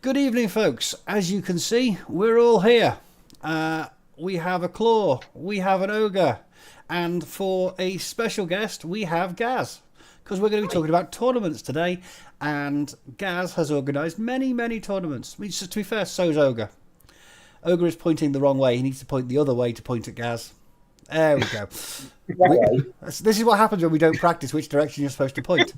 Good evening, folks. As you can see, we're all here. We have a claw, we have an ogre, and for a special guest, we have Gaz. Because we're going to be talking about tournaments today, and Gaz has organised many, many tournaments. I mean, to be fair, so's Ogre. Ogre is pointing the wrong way. He needs to point the other way to point at Gaz. There we go. This is what happens when we don't practice which direction you're supposed to point.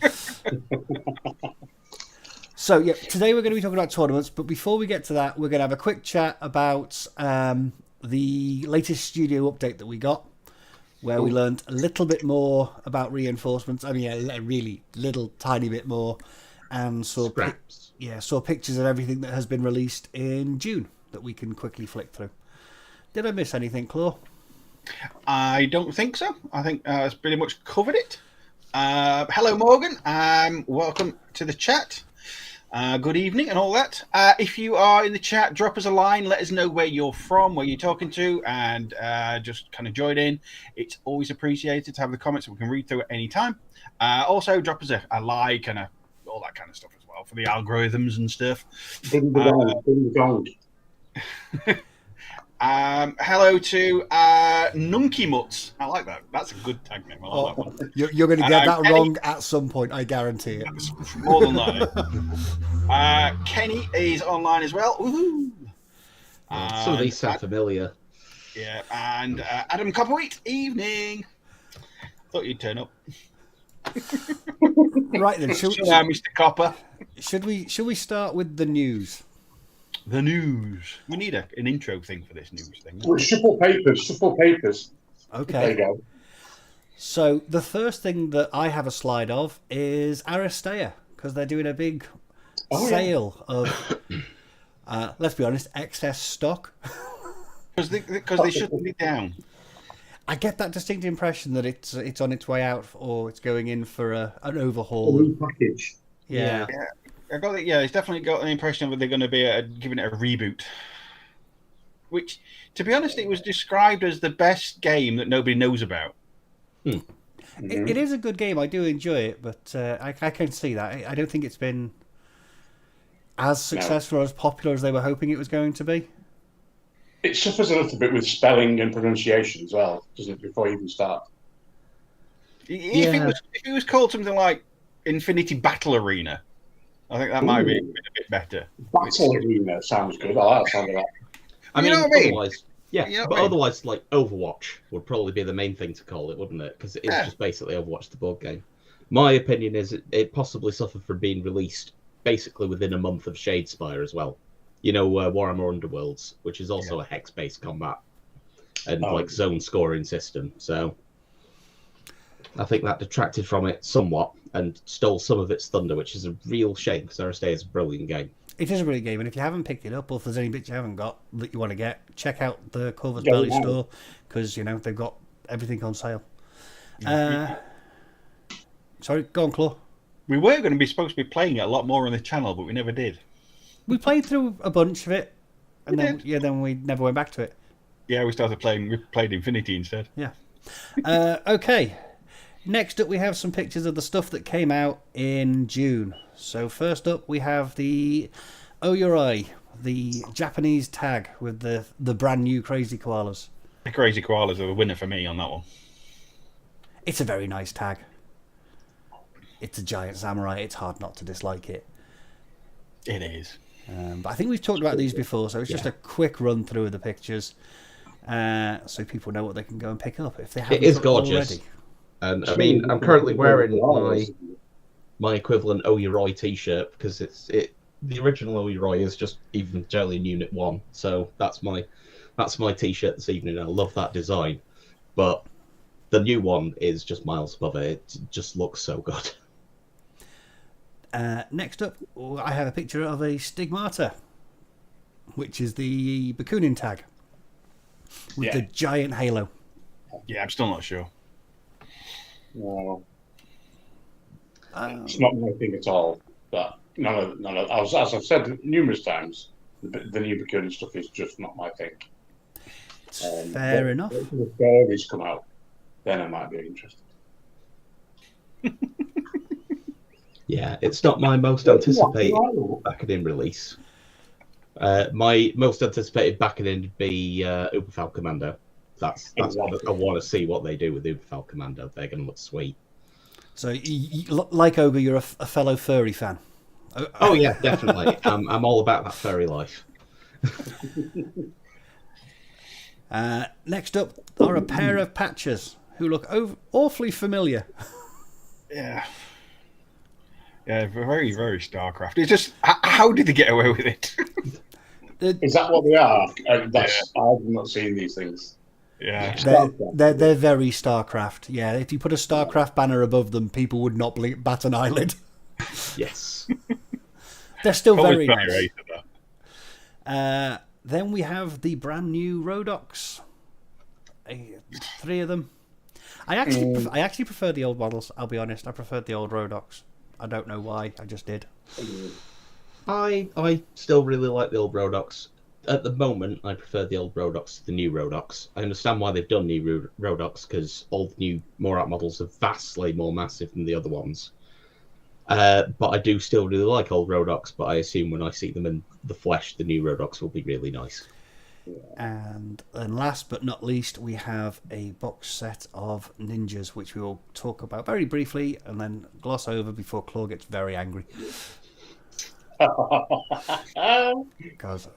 So, yeah, today we're going to be talking about tournaments, but before we get to that, we're going to have a quick chat about the latest studio update that we got, where we learned a little bit more about reinforcements. I mean, a really little tiny bit more, and saw pictures of everything that has been released in June that we can quickly flick through. Did I miss anything, Claw? I don't think so. I think it's pretty much covered it. Hello, Morgan. Welcome to the chat. Good evening and all that. If you are in the chat, drop us a line. Let us know where you're from, where you're talking to, and just kind of join in. It's always appreciated to have the comments that we can read through at any time. Also, drop us a like and all that kind of stuff as well for the algorithms and stuff. Ding the dong. Hello to Nunky Mutts. I like that. That's a good tag name. I like that one. You're going to get that wrong at some point, I guarantee it. More than that. Kenny is online as well. Woohoo! Some of these sound familiar. Yeah, and Adam Copperwheat, evening. Thought you'd turn up. Right then, Mr. Copper. Should we start with the news? The news. We need an intro thing for this news thing. Well, shuffle papers. Okay. There you go. So the first thing that I have a slide of is Aristea, because they're doing a big sale of, let's be honest, excess stock. Because they shouldn't be down. I get that distinct impression that it's on its way out or it's going in for an overhaul. A new package. Yeah. I got it. Yeah, it's definitely got an impression that they're going to be giving it a reboot. Which, to be honest, it was described as the best game that nobody knows about. It is a good game. I do enjoy it, but I can see that. I don't think it's been as successful or as popular as they were hoping it was going to be. It suffers a little bit with spelling and pronunciation as well, doesn't it, before you even start? If it was called something like Infinity Battle Arena, I think that might be a bit better. Battle Arena sounds good. I like the sound of that. I mean, know what I mean? otherwise, yeah, You know but what I mean? otherwise, like Overwatch would probably be the main thing to call it, wouldn't it? Because it's just basically Overwatch, the board game. My opinion is it possibly suffered from being released basically within a month of Shadespire as well. You know, Warhammer Underworlds, which is also a hex-based combat and like zone scoring system. So I think that detracted from it somewhat and stole some of its thunder, which is a real shame because Aristea is a brilliant game. It is a brilliant game, and if you haven't picked it up, or if there's any bits you haven't got that you want to get, check out the Corvus Belly store, because they've got everything on sale. Sorry, go on, Claw. We were going to be supposed to be playing it a lot more on the channel, but we never did. We played through a bunch of it, and then we never went back to it. Yeah, we played Infinity instead. Yeah. Okay. Next up, we have some pictures of the stuff that came out in June. So first up, we have the Oyuroi, the Japanese tag with the brand new Crazy Koalas. The Crazy Koalas are the winner for me on that one. It's a very nice tag. It's a giant samurai. It's hard not to dislike it. It is. But I think we've talked about these before, so it's just a quick run through of the pictures, so people know what they can go and pick up if they haven't. It is gorgeous. Already. And I mean, I'm currently wearing my equivalent Oyuroi t-shirt because the original Oyuroi is just Evangelion Unit 1, so that's my t-shirt this evening. I love that design, but the new one is just miles above it. It just looks so good. Next up, I have a picture of a Stigmata, which is the Bakunin tag with the giant halo. Yeah, I'm still not sure. No. It's not my thing at all. But none of as I've said numerous times, the new Bakunin stuff is just not my thing. Fair enough. If the stories come out, then I might be interested. Yeah, it's not my most anticipated back-in release. My most anticipated backing in would be Uberfell Commando. That's Exactly. I want to see what they do with Uberfell Commando. They're going to look sweet. So, like Ogre, you're a fellow furry fan. Oh yeah, definitely. I'm all about that furry life. Next up are a pair of patches who look awfully familiar. Yeah. Yeah, very, very StarCraft. It's just, how did they get away with it? Is that what they are? I've not seen these things. Yeah. They're very StarCraft. Yeah, if you put a StarCraft banner above them, people would not bat an eyelid. Yes. They're still Probably very very nice. racist, though. Then we have the brand new Rodox. 3 of them. I actually prefer the old models. I'll be honest. I preferred the old Rodox. I don't know why. I just did. I still really like the old Rodox. At the moment, I prefer the old Rodox to the new Rodox. I understand why they've done new Rodox, because all the new Morat models are vastly more massive than the other ones. But I do still really like old Rodox, but I assume when I see them in the flesh, the new Rodox will be really nice. And last but not least, we have a box set of ninjas, which we will talk about very briefly and then gloss over before Claw gets very angry. Because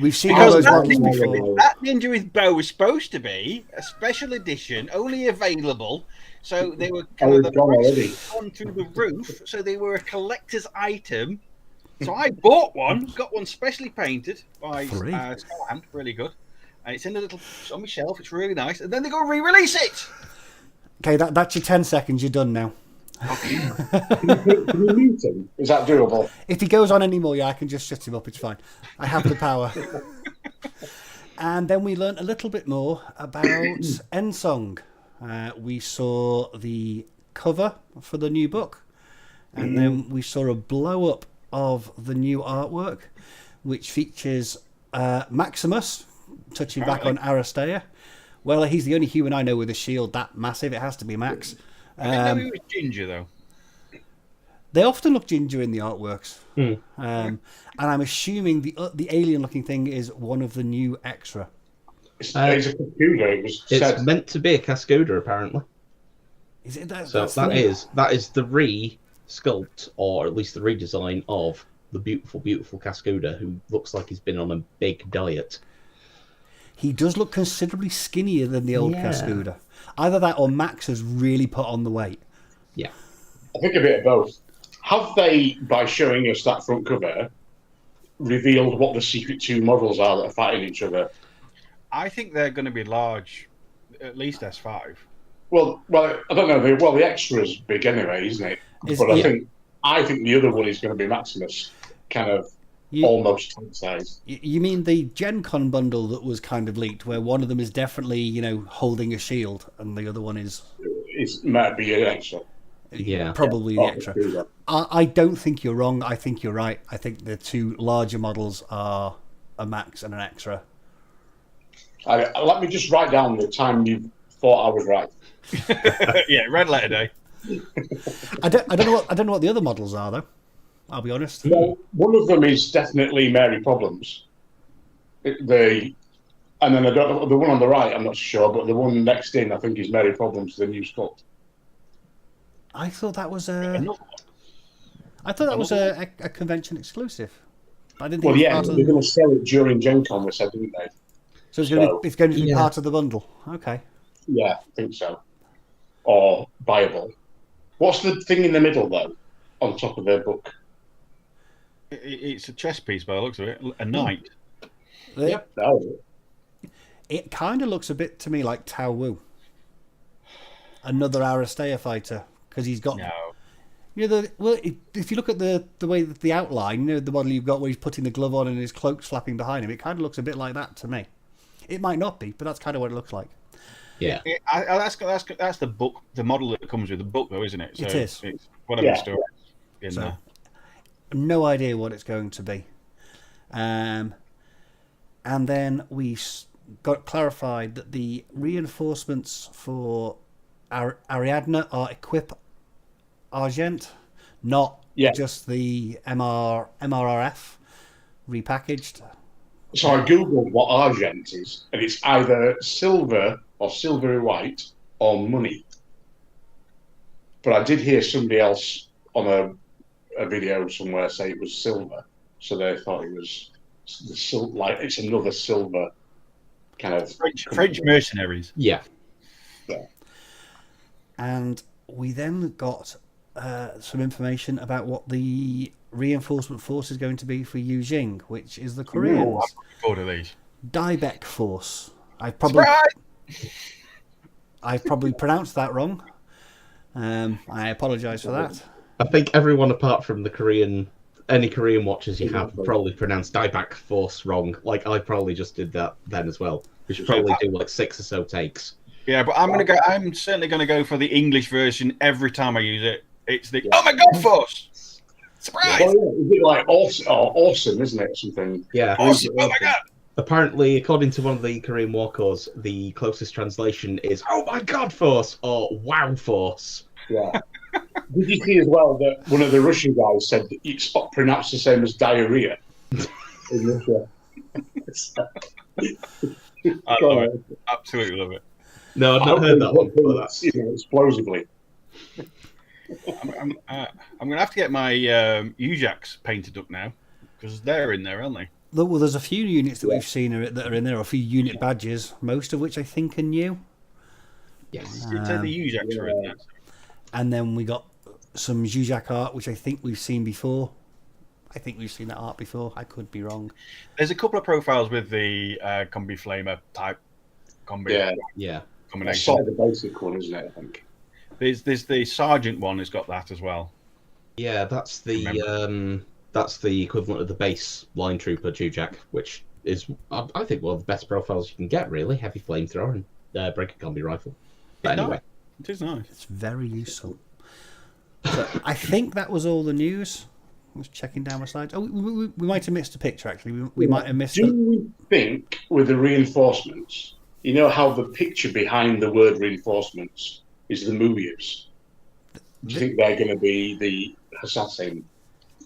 we've seen all Because those models before. that ninja with bow was supposed to be a special edition, only available. So they were kind of on through the roof. So they were a collector's item. So I bought one, got one specially painted by Starhand, really good. And it's in a little on my shelf. It's really nice. And then they go re-release it. Okay, that's your 10 seconds. You're done now. Okay. Can you mute him? Is that doable? If he goes on anymore, yeah, I can just shut him up. It's fine. I have the power. And then we learnt a little bit more about Endsong. We saw the cover for the new book, and then we saw a blow up of the new artwork, which features Maximus touching back on Aristea. Well, he's the only human I know with a shield that massive. It has to be Max. I didn't know he was ginger, though. They often look ginger in the artworks. And I'm assuming the alien-looking thing is one of the new extra. It's a computer. It's meant to be a Cascoda, apparently. Is it that? So that is the re-sculpt, or at least the redesign of the beautiful, beautiful Cascoda, who looks like he's been on a big diet. He does look considerably skinnier than the old Cascoda. Either that or Max has really put on the weight. Yeah. I think a bit of both. Have they, by showing us that front cover, revealed what the secret 2 models are that are fighting each other? I think they're going to be large, at least S5. Well, I don't know. The extra's big anyway, isn't it? But I think the other one is going to be Maximus, kind of almost tank size. You mean the Gen Con bundle that was kind of leaked, where one of them is definitely, holding a shield, and the other one is... It might be an extra. Yeah. Probably the extra. I don't think you're wrong. I think you're right. I think the 2 larger models are a Max and an extra. Let me just write down the time you thought I was right. Yeah, red letter day. I don't know what the other models are, though. I'll be honest. Well, one of them is definitely Mary Problems. And then I don't know, the one on the right, I'm not sure, but the one next in, I think, is Mary Problems, the new sculpt. I thought that was a convention exclusive. I didn't think they're going to sell it during Gen Con, they said, didn't they? So it's going to be part of the bundle. Okay. Yeah, I think so. Or buyable. What's the thing in the middle, though, on top of their book? It's a chess piece by the looks of it. A knight. Yep, that was it. It kind of looks a bit to me like Tao Wu. Another Aristea fighter. Because he's got... No. If you look at the way that the outline, the model you've got where he's putting the glove on and his cloak's flapping behind him, it kind of looks a bit like that to me. It might not be, but that's kind of what it looks like. Yeah. That's the book, the model that comes with the book, though, isn't it? So it is. It's whatever story in there. No idea what it's going to be. And then we got clarified that the reinforcements for Ariadne are Equip Argent, not just the MRRF. repackaged. So I googled what argent is, and it's either silver or silvery white or money. But I did hear somebody else on a video somewhere say it was silver, so they thought it was like it's another silver kind of French mercenaries. Yeah. And we then got some information about what the reinforcement force is going to be for Yujing, which is the Koreans. I'm looking forward to these. Dieback Force. I've probably pronounced that wrong. I apologise for that. I think everyone apart from any Korean watchers you have probably pronounced Dieback Force wrong. Like I probably just did that then as well. We should probably do like 6 or so takes. Yeah, but I'm certainly gonna go for the English version every time I use it. It's the oh my god force! Surprise! Well, yeah, is it like awesome, isn't it? Something. Yeah. Awesome. Oh my god! Apparently, according to one of the Korean war corps, the closest translation is "Oh my God, Force" or "Wow, Force." Yeah. Did you see as well that one of the Russian guys said that it's pronounced the same as diarrhea in Russia? I love it. Absolutely love it. No, I've not heard that one. But that's... explosively. I'm gonna have to get my UJACs painted up now because they're in there, aren't they? Well, there's a few units that we've seen that are in there, a few unit badges, most of which I think are new. Yes. The UJACs are in there. And then we got some Zuzak art, which I think we've seen before. I think we've seen that art before. I could be wrong. There's a couple of profiles with the combi flamer type combi Yeah. combination. That's sort of the basic one, isn't it? I think. There's the sergeant one has got that as well. Yeah, that's the equivalent of the base line trooper Jujak, which is I think one of the best profiles you can get. Really heavy flamethrower and breaker combi rifle. But anyway, it is nice. It's very useful. So I think that was all the news. I was checking down my slides. Oh, we might have missed a picture actually. We might have missed. Do you think with the reinforcements, you know how the picture behind the word reinforcements is the Mubius? Do you think they're going to be the assassin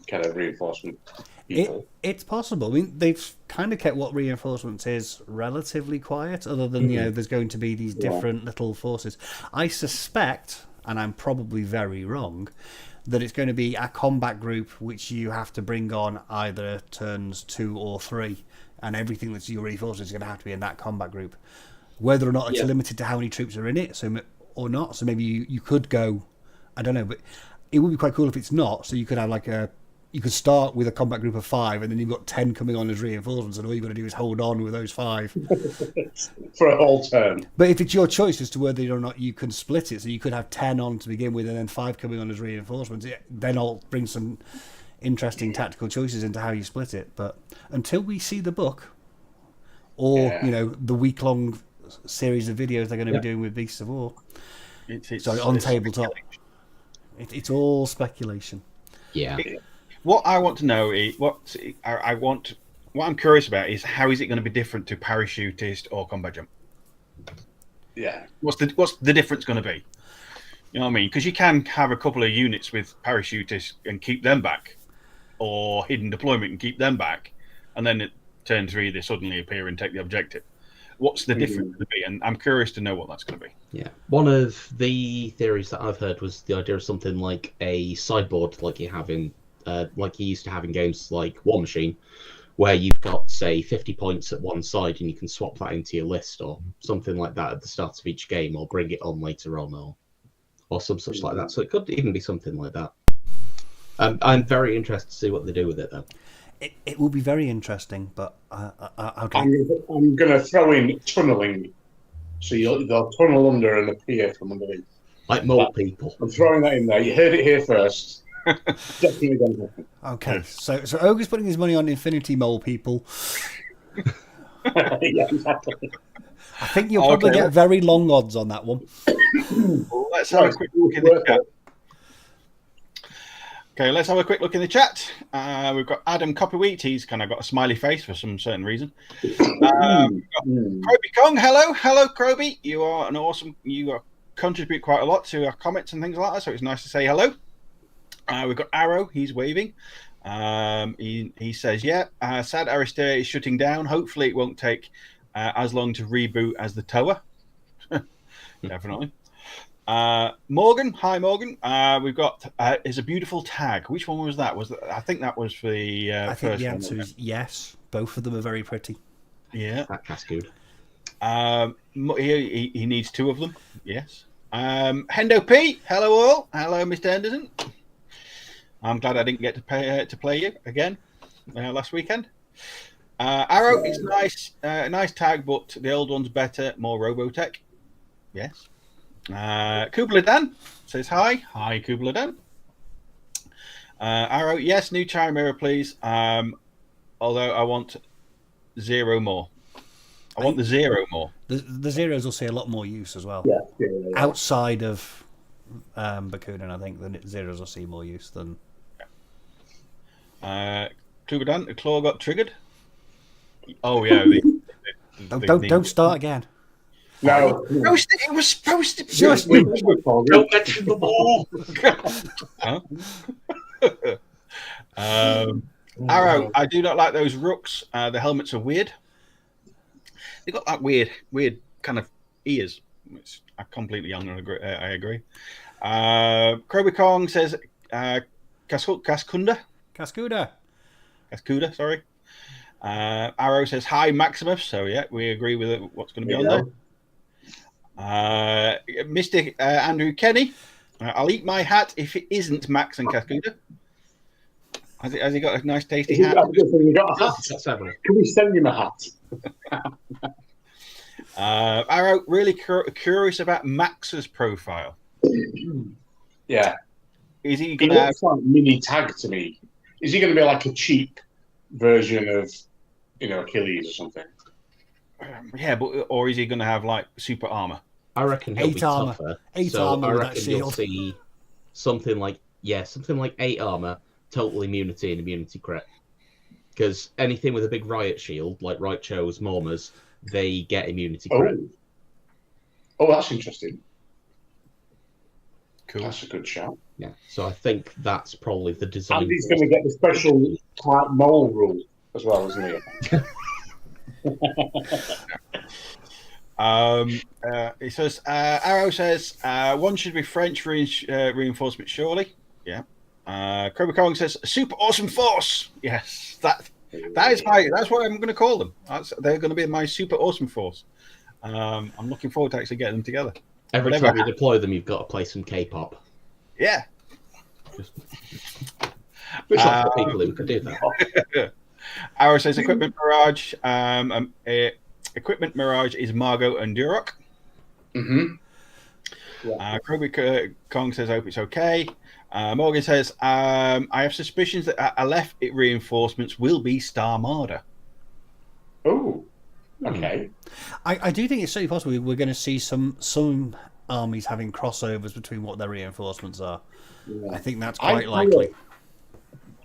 kind of reinforcement people? It's possible. I mean, they've kind of kept what reinforcements is relatively quiet, other than there's going to be these different little forces. I suspect, and I'm probably very wrong, that it's going to be a combat group which you have to bring on either turns 2 or 3, and everything that's your reinforcements is going to have to be in that combat group. Whether or not it's limited to how many troops are in it, or not. So maybe you could go, I don't know, but it would be quite cool if it's not. So you could have you could start with a combat group of 5, and then you've got 10 coming on as reinforcements, and all you've got to do is hold on with those 5 for a whole turn. But if it's your choice as to whether or not you can split it, so you could have 10 on to begin with, and then 5 coming on as reinforcements, then I'll bring some interesting tactical choices into how you split it. But until we see the book, or the week-long series of videos they're going to be doing with Beasts of War, on tabletop, it's all speculation. Yeah. What I want to know is what I'm curious about is how is it going to be different to parachutist or combat jump? Yeah. What's the difference going to be? You know what I mean? Because you can have a couple of units with parachutists and keep them back, or hidden deployment and keep them back, and then at turn 3 they suddenly appear and take the objective. What's the difference going to be? And I'm curious to know what that's going to be. Yeah. One of the theories that I've heard was the idea of something like a sideboard, like you have in, like you used to have in games like War Machine, where you've got, say, 50 points at one side and you can swap that into your list or something like that at the start of each game, or bring it on later on, or some such like that. So it could even be something like that. I'm very interested to see what they do with it, though. It will be very interesting, but I'm going to throw in tunneling, so they'll tunnel under and appear from underneath. Like mole people. I'm throwing that in there. You heard it here first. Definitely going to happen. Okay, so Ogre's putting his money on Infinity Mole people. Yeah, exactly. I think you'll probably get very long odds on that one. Well, let's have a quick look in the chat. Okay, let's have a quick look in the chat. We've got Adam Copperwheat. He's kind of got a smiley face for some certain reason. Croby Kong, hello, Croby. You are an awesome. You contribute quite a lot to our comments and things like that. So it's nice to say hello. We've got Arrow. He's waving. He says, yeah, sad Aristeia is shutting down. Hopefully it won't take as long to reboot as the Tower. Definitely. Morgan, hi Morgan. We've got is a beautiful tag. Which one was that? I think that was for the I think first the one. answer is yes. Both of them are very pretty. Yeah. Cascade. He needs 2 of them. Yes. Hendo P. Hello all. Hello, Mr. Henderson. I'm glad I didn't get to play you again last weekend. Arrow, it's nice, nice tag, but the old one's better, more Robotech. Yes. Kubla Dan says hi. Hi, Kubla Dan. Arrow, yes, new Chimera, please. Although I want 0 more. I want the 0 more. The Zeros will see a lot more use as well. Yeah. Outside of Bakunin, I think the Zeros will see more use than. Kubla Dan, the claw got triggered. Oh yeah. Don't start again. No. It was supposed to be. Just Don't mention the ball. Arrow, I do not like those rooks. The helmets are weird. They got that weird kind of ears. Which I completely agree. I agree. Kroby Kong says Cascunda, sorry. Arrow says hi Maximus. So yeah, we agree with what's going to be on there. Mr. Andrew Kenny, I'll eat my hat if it isn't Max and Cascuda. Has he got a nice tasty hat? You got a hat. Can we send him a hat? Arrow, really curious about Max's profile. Yeah. Is he He going to have... looks like mini tag to me. Is he going to be like a cheap version of, Achilles or something? Yeah, or is he going to have like super armor? I reckon he'll 8 be armor. tougher. 8 so armor I with that reckon you'll shield. see something like 8 armor, total immunity and immunity crit. Because anything with a big riot shield, like Raicho's, Morma's, they get immunity crit. Oh, that's interesting. Cool. That's a good shout. Yeah, so I think that's probably the design. And he's going to get the special type mole rule as well, isn't he? He says, Arrow says, one should be French reinforcement, surely. Yeah. Krober Kong says, super awesome force. Yes, that's what I'm going to call them. They're going to be my super awesome force. I'm looking forward to actually getting them together. Every time you deploy them, you've got to play some K-pop. Yeah. People who can do that. Arrow says, equipment mirage. Equipment mirage is Margot and Durok. Mm-hmm. Yeah. Kroby Kong says, I hope it's okay. Morgan says, I have suspicions that Aleph reinforcements will be Star Marder. Oh, okay. I do think it's certainly possible we're going to see some armies having crossovers between what their reinforcements are. Yeah. I think that's quite likely.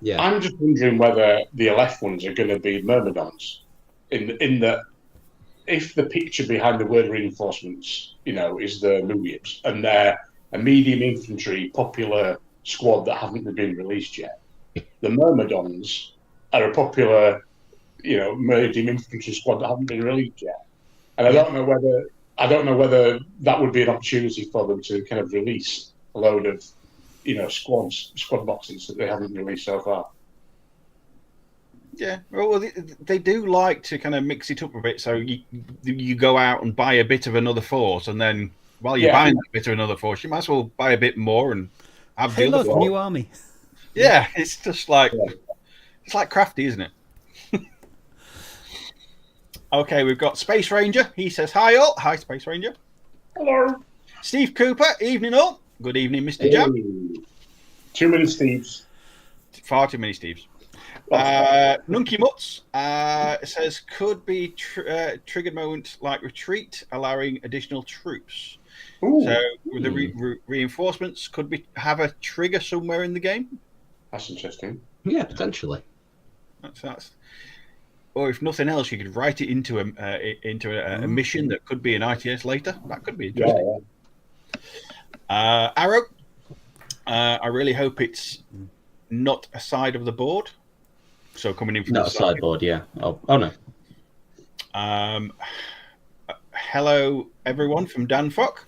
Yeah, I'm just wondering whether the Aleph ones are going to be Myrmidons. In that, if the picture behind the word reinforcements, is the Luwips, and they're a medium infantry popular squad that haven't been released yet, the Myrmidons are a popular, medium infantry squad that haven't been released yet, and I don't know whether that would be an opportunity for them to kind of release a load of, squad boxes that they haven't released so far. Yeah, well, they do like to kind of mix it up a bit. So you go out and buy a bit of another force, and then while you're buying that bit of another force, you might as well buy a bit more and have the other force. New army. Yeah, it's just like it's like crafty, isn't it? Okay, we've got Space Ranger. He says hi all. Hi, Space Ranger. Hello. Steve Cooper. Evening all. Good evening, Mr. Jam. Too many Steves. Far too many Steves. Nunky Mutz says could be triggered moment like retreat, allowing additional troops. Ooh. So with the reinforcements, could we have a trigger somewhere in the game? That's interesting. Yeah, potentially. That's. Or if nothing else, you could write it into a mission that could be an ITS later. That could be interesting. Yeah. Arrow. I really hope it's not a side of the board. So coming in from Not the a sideboard, yeah. Oh no. Hello, everyone from Danfock.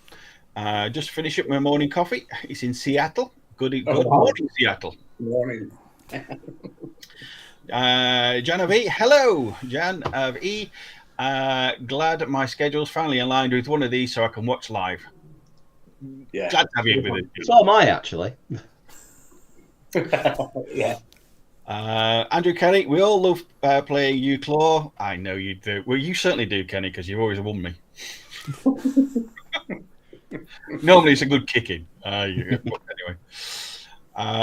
Just finish up my morning coffee. It's in Seattle. Good morning, Seattle. Good morning. Jan of E. Hello, Jan of E. Glad my schedule's finally aligned with one of these so I can watch live. Yeah. Glad to have you with it. So am I, actually. Yeah. Andrew Kenny, we all love playing Uclaw. I know you do. Well, you certainly do, Kenny, because you've always won me. Normally, it's a good kicking. Anyway,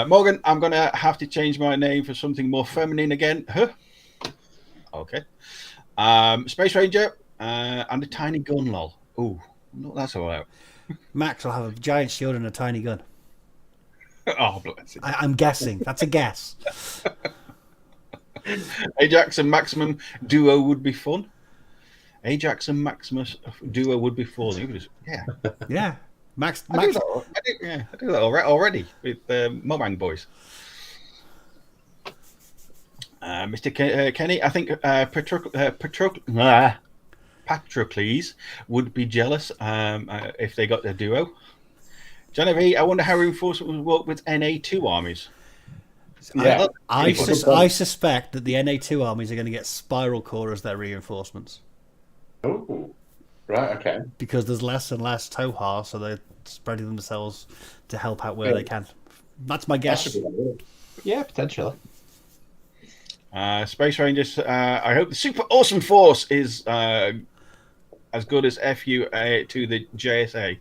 Morgan, I'm going to have to change my name for something more feminine again. Huh? Okay. Space Ranger and a tiny gun, lol. Ooh, that's all right. Max will have a giant shield and a tiny gun. Oh, bless it. I'm guessing. That's a guess. Ajax and Maximum duo would be fun. Ajax and Maximus duo would be fun. Yeah. Yeah. Max. I do that already with Mobang Boys. Mr. Kenny, I think Patrocles would be jealous if they got their duo. Genevieve, I wonder how reinforcement would work with NA2 armies. Yeah. I suspect that the NA2 armies are going to get Spiral Core as their reinforcements. Oh, right, okay. Because there's less and less Tohar, so they're spreading themselves to help out where they can. That's my guess. Yeah, potentially. Space Rangers, I hope the Super Awesome Force is as good as FU to the JSA.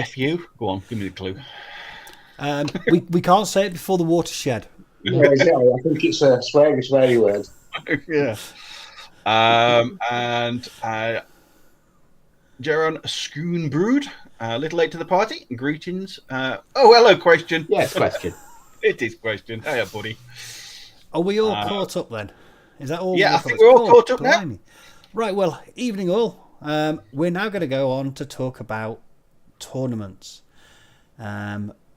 FU? Go on, give me the clue. We can't say it before the watershed. Yeah, exactly. I think it's a sweary word. Yeah. And Jaron Schoonbrood, a little late to the party. Greetings. Hello, Question. Yes, Question. It is Question. Hey, buddy. Are we all caught up then? Is that all? Yeah, I think we're all caught up now. Right, well, evening all. We're now going to go on to talk about tournaments.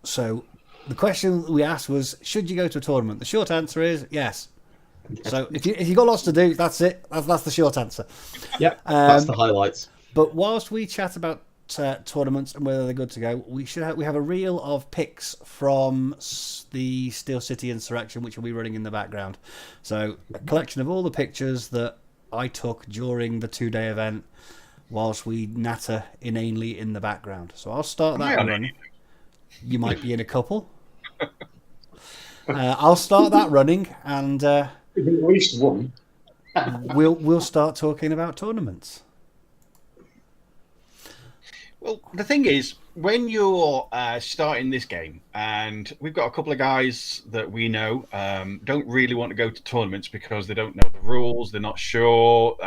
So the question that we asked was, should you go to a tournament? The short answer is yes. So if you got lots to do, that's it. That's the short answer. Yep, that's the highlights. But whilst we chat about tournaments and whether they're good to go, we have a reel of pics from the Steel City Insurrection, which will be running in the background. So a collection of all the pictures that I took during the 2-day event, whilst we natter inanely in the background. So I'll start that running. You might be in a couple. I'll start that running, and at least one. we'll start talking about tournaments. Well, the thing is, when you're starting this game, and we've got a couple of guys that we know don't really want to go to tournaments because they don't know the rules, they're not sure,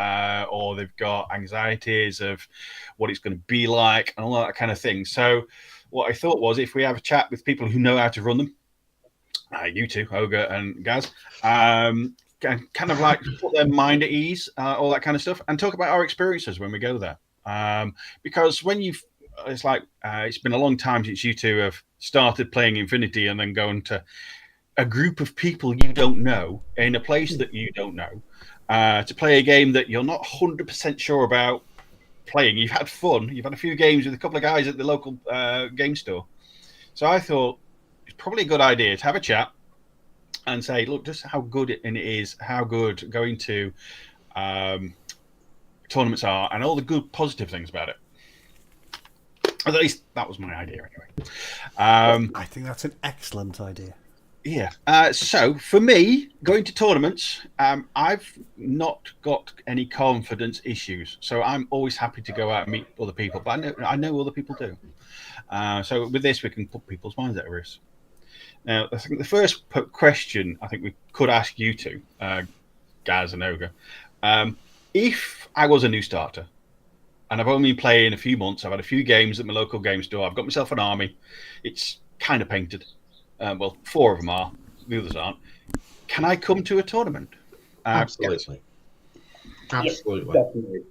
or they've got anxieties of what it's going to be like and all that kind of thing. So what I thought was, if we have a chat with people who know how to run them, you two, Ogre and Gaz, kind of like put their mind at ease, all that kind of stuff, and talk about our experiences when we go there. Because when it's been a long time since you two have started playing Infinity and then going to a group of people you don't know in a place that you don't know to play a game that you're not 100% sure about playing. You've had fun. You've had a few games with a couple of guys at the local game store. So I thought it's probably a good idea to have a chat and say, look, just how good it is, how good going to tournaments are, and all the good positive things about it. At least that was my idea anyway. I think that's an excellent idea. Yeah. So for me, going to tournaments, I've not got any confidence issues. So I'm always happy to go out and meet other people. But I know other people do. So with this, we can put people's minds at risk. Now, I think the first question I think we could ask you two, Gaz and Ogre, if I was a new starter and I've only been playing a few months, I've had a few games at my local game store, I've got myself an army, it's kind of painted. Well, 4 of them are, the others aren't. Can I come to a tournament? Absolutely. Absolutely.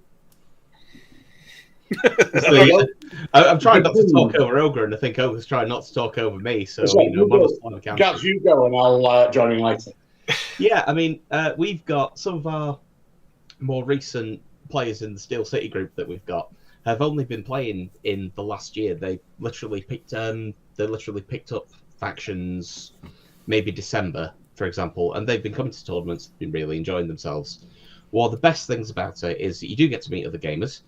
The I'm trying not to talk over Ogre, and I think Ogre's trying not to talk over me. So Gaz, you go, and I'll join in later. Yeah, I mean, we've got some of our more recent players in the Steel City group that we've got have only been playing in the last year. They literally picked up factions maybe December, for example, and they've been coming to tournaments, been really enjoying themselves. One of the best things about it is that you do get to meet other gamers.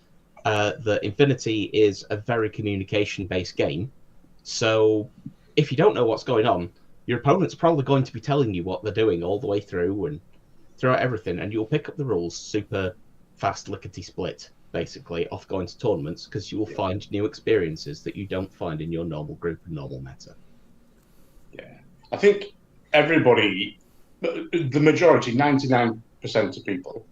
That Infinity is a very communication-based game, so if you don't know what's going on, your opponent's probably going to be telling you what they're doing all the way through and throughout everything, and you'll pick up the rules super fast, lickety-split, basically, off going to tournaments, because you will find new experiences that you don't find in your normal group and normal meta. Yeah. I think everybody, the majority, 99% of people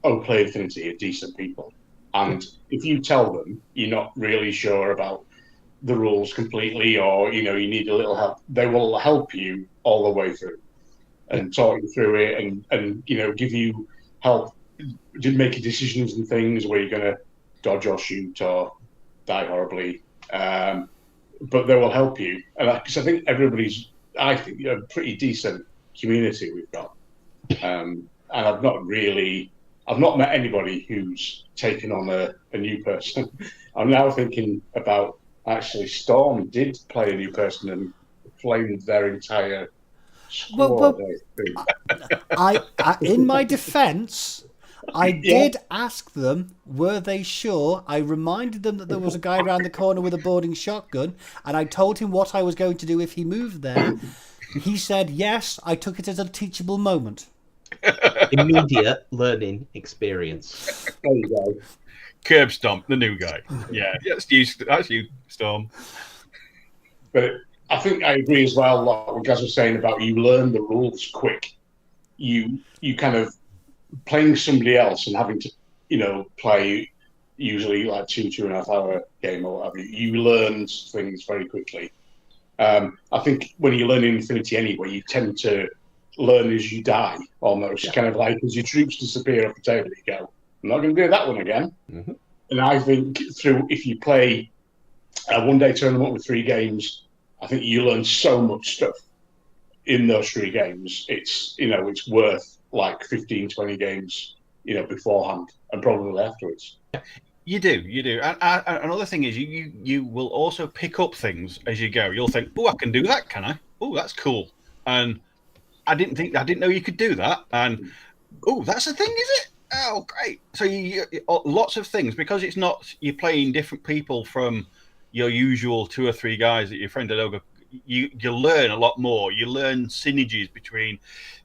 who play Infinity are decent people. And if you tell them you're not really sure about the rules completely, or you need a little help, they will help you all the way through and talk you through it, and give you help making decisions and things where you're going to dodge or shoot or die horribly, but they will help you. And because I think I think a pretty decent community we've got, and I've not met anybody who's taken on a new person. I'm now thinking about, actually, Storm did play a new person and flamed their entire squad. I in my defence, I did ask them, were they sure? I reminded them that there was a guy around the corner with a boarding shotgun, and I told him what I was going to do if he moved there. He said, yes, I took it as a teachable moment. Immediate learning experience. There you go. Curb Stomp, the new guy. Yeah, that's you, Storm. But I think I agree as well, what Gaz was saying about you learn the rules quick. You kind of playing somebody else and having to, play usually like 2.5 hour game or whatever. You learn things very quickly. I think when you learn in Infinity anyway, you tend to learn as you die, almost. Kind of like as your troops disappear off the table, you go, I'm not going to do that one again. Mm-hmm. And I think if you play a one-day tournament with 3 games, I think you learn so much stuff in those 3 games. It's worth like 15, 20 games, beforehand and probably afterwards. You do. And another thing is you will also pick up things as you go. You'll think, oh, I can do that, can I? Oh, that's cool. And I didn't know you could do that. And oh, that's a thing, is it? Oh, great. So you lots of things, because it's not, you're playing different people from your usual 2 or 3 guys that your friend at Ogre. You learn a lot more. You learn synergies between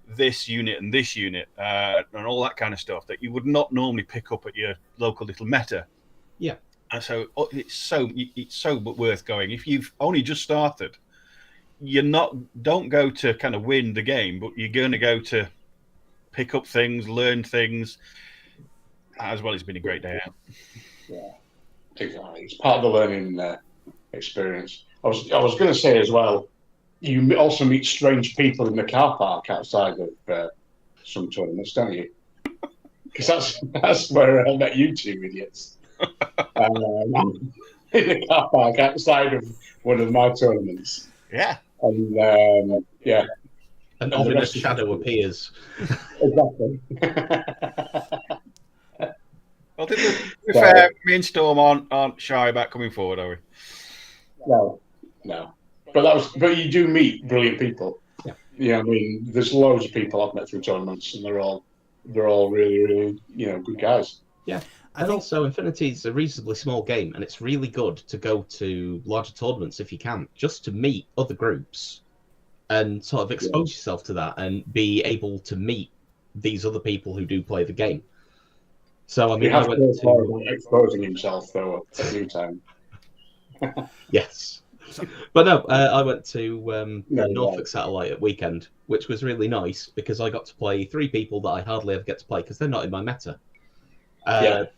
this unit and this unit, and all that kind of stuff that you would not normally pick up at your local little meta. Yeah. And so it's so worth going. If you've only just started, don't go to kind of win the game, but you're going to go to pick up things, learn things. As well, it's been a great day out. Yeah, exactly. It's part of the learning experience. I was going to say as well, you also meet strange people in the car park outside of some tournaments, don't you? Because that's where I met you 2 idiots. In the car park outside of one of my tournaments. Yeah. And yeah. An ominous shadow appears. Exactly. Well, to be fair, me and Storm aren't shy about coming forward, are we? No. But you do meet brilliant people. Yeah. I mean, there's loads of people I've met through tournaments, and they're all really, really, good guys. Yeah. And also, Infinity is a reasonably small game, and it's really good to go to larger tournaments if you can, just to meet other groups and sort of expose yourself to that and be able to meet these other people who do play the game. So, I mean, I went to exposing himself, though, at the new time. Yes. But no, I went to Norfolk Satellite at weekend, which was really nice because I got to play 3 people that I hardly ever get to play because they're not in my meta.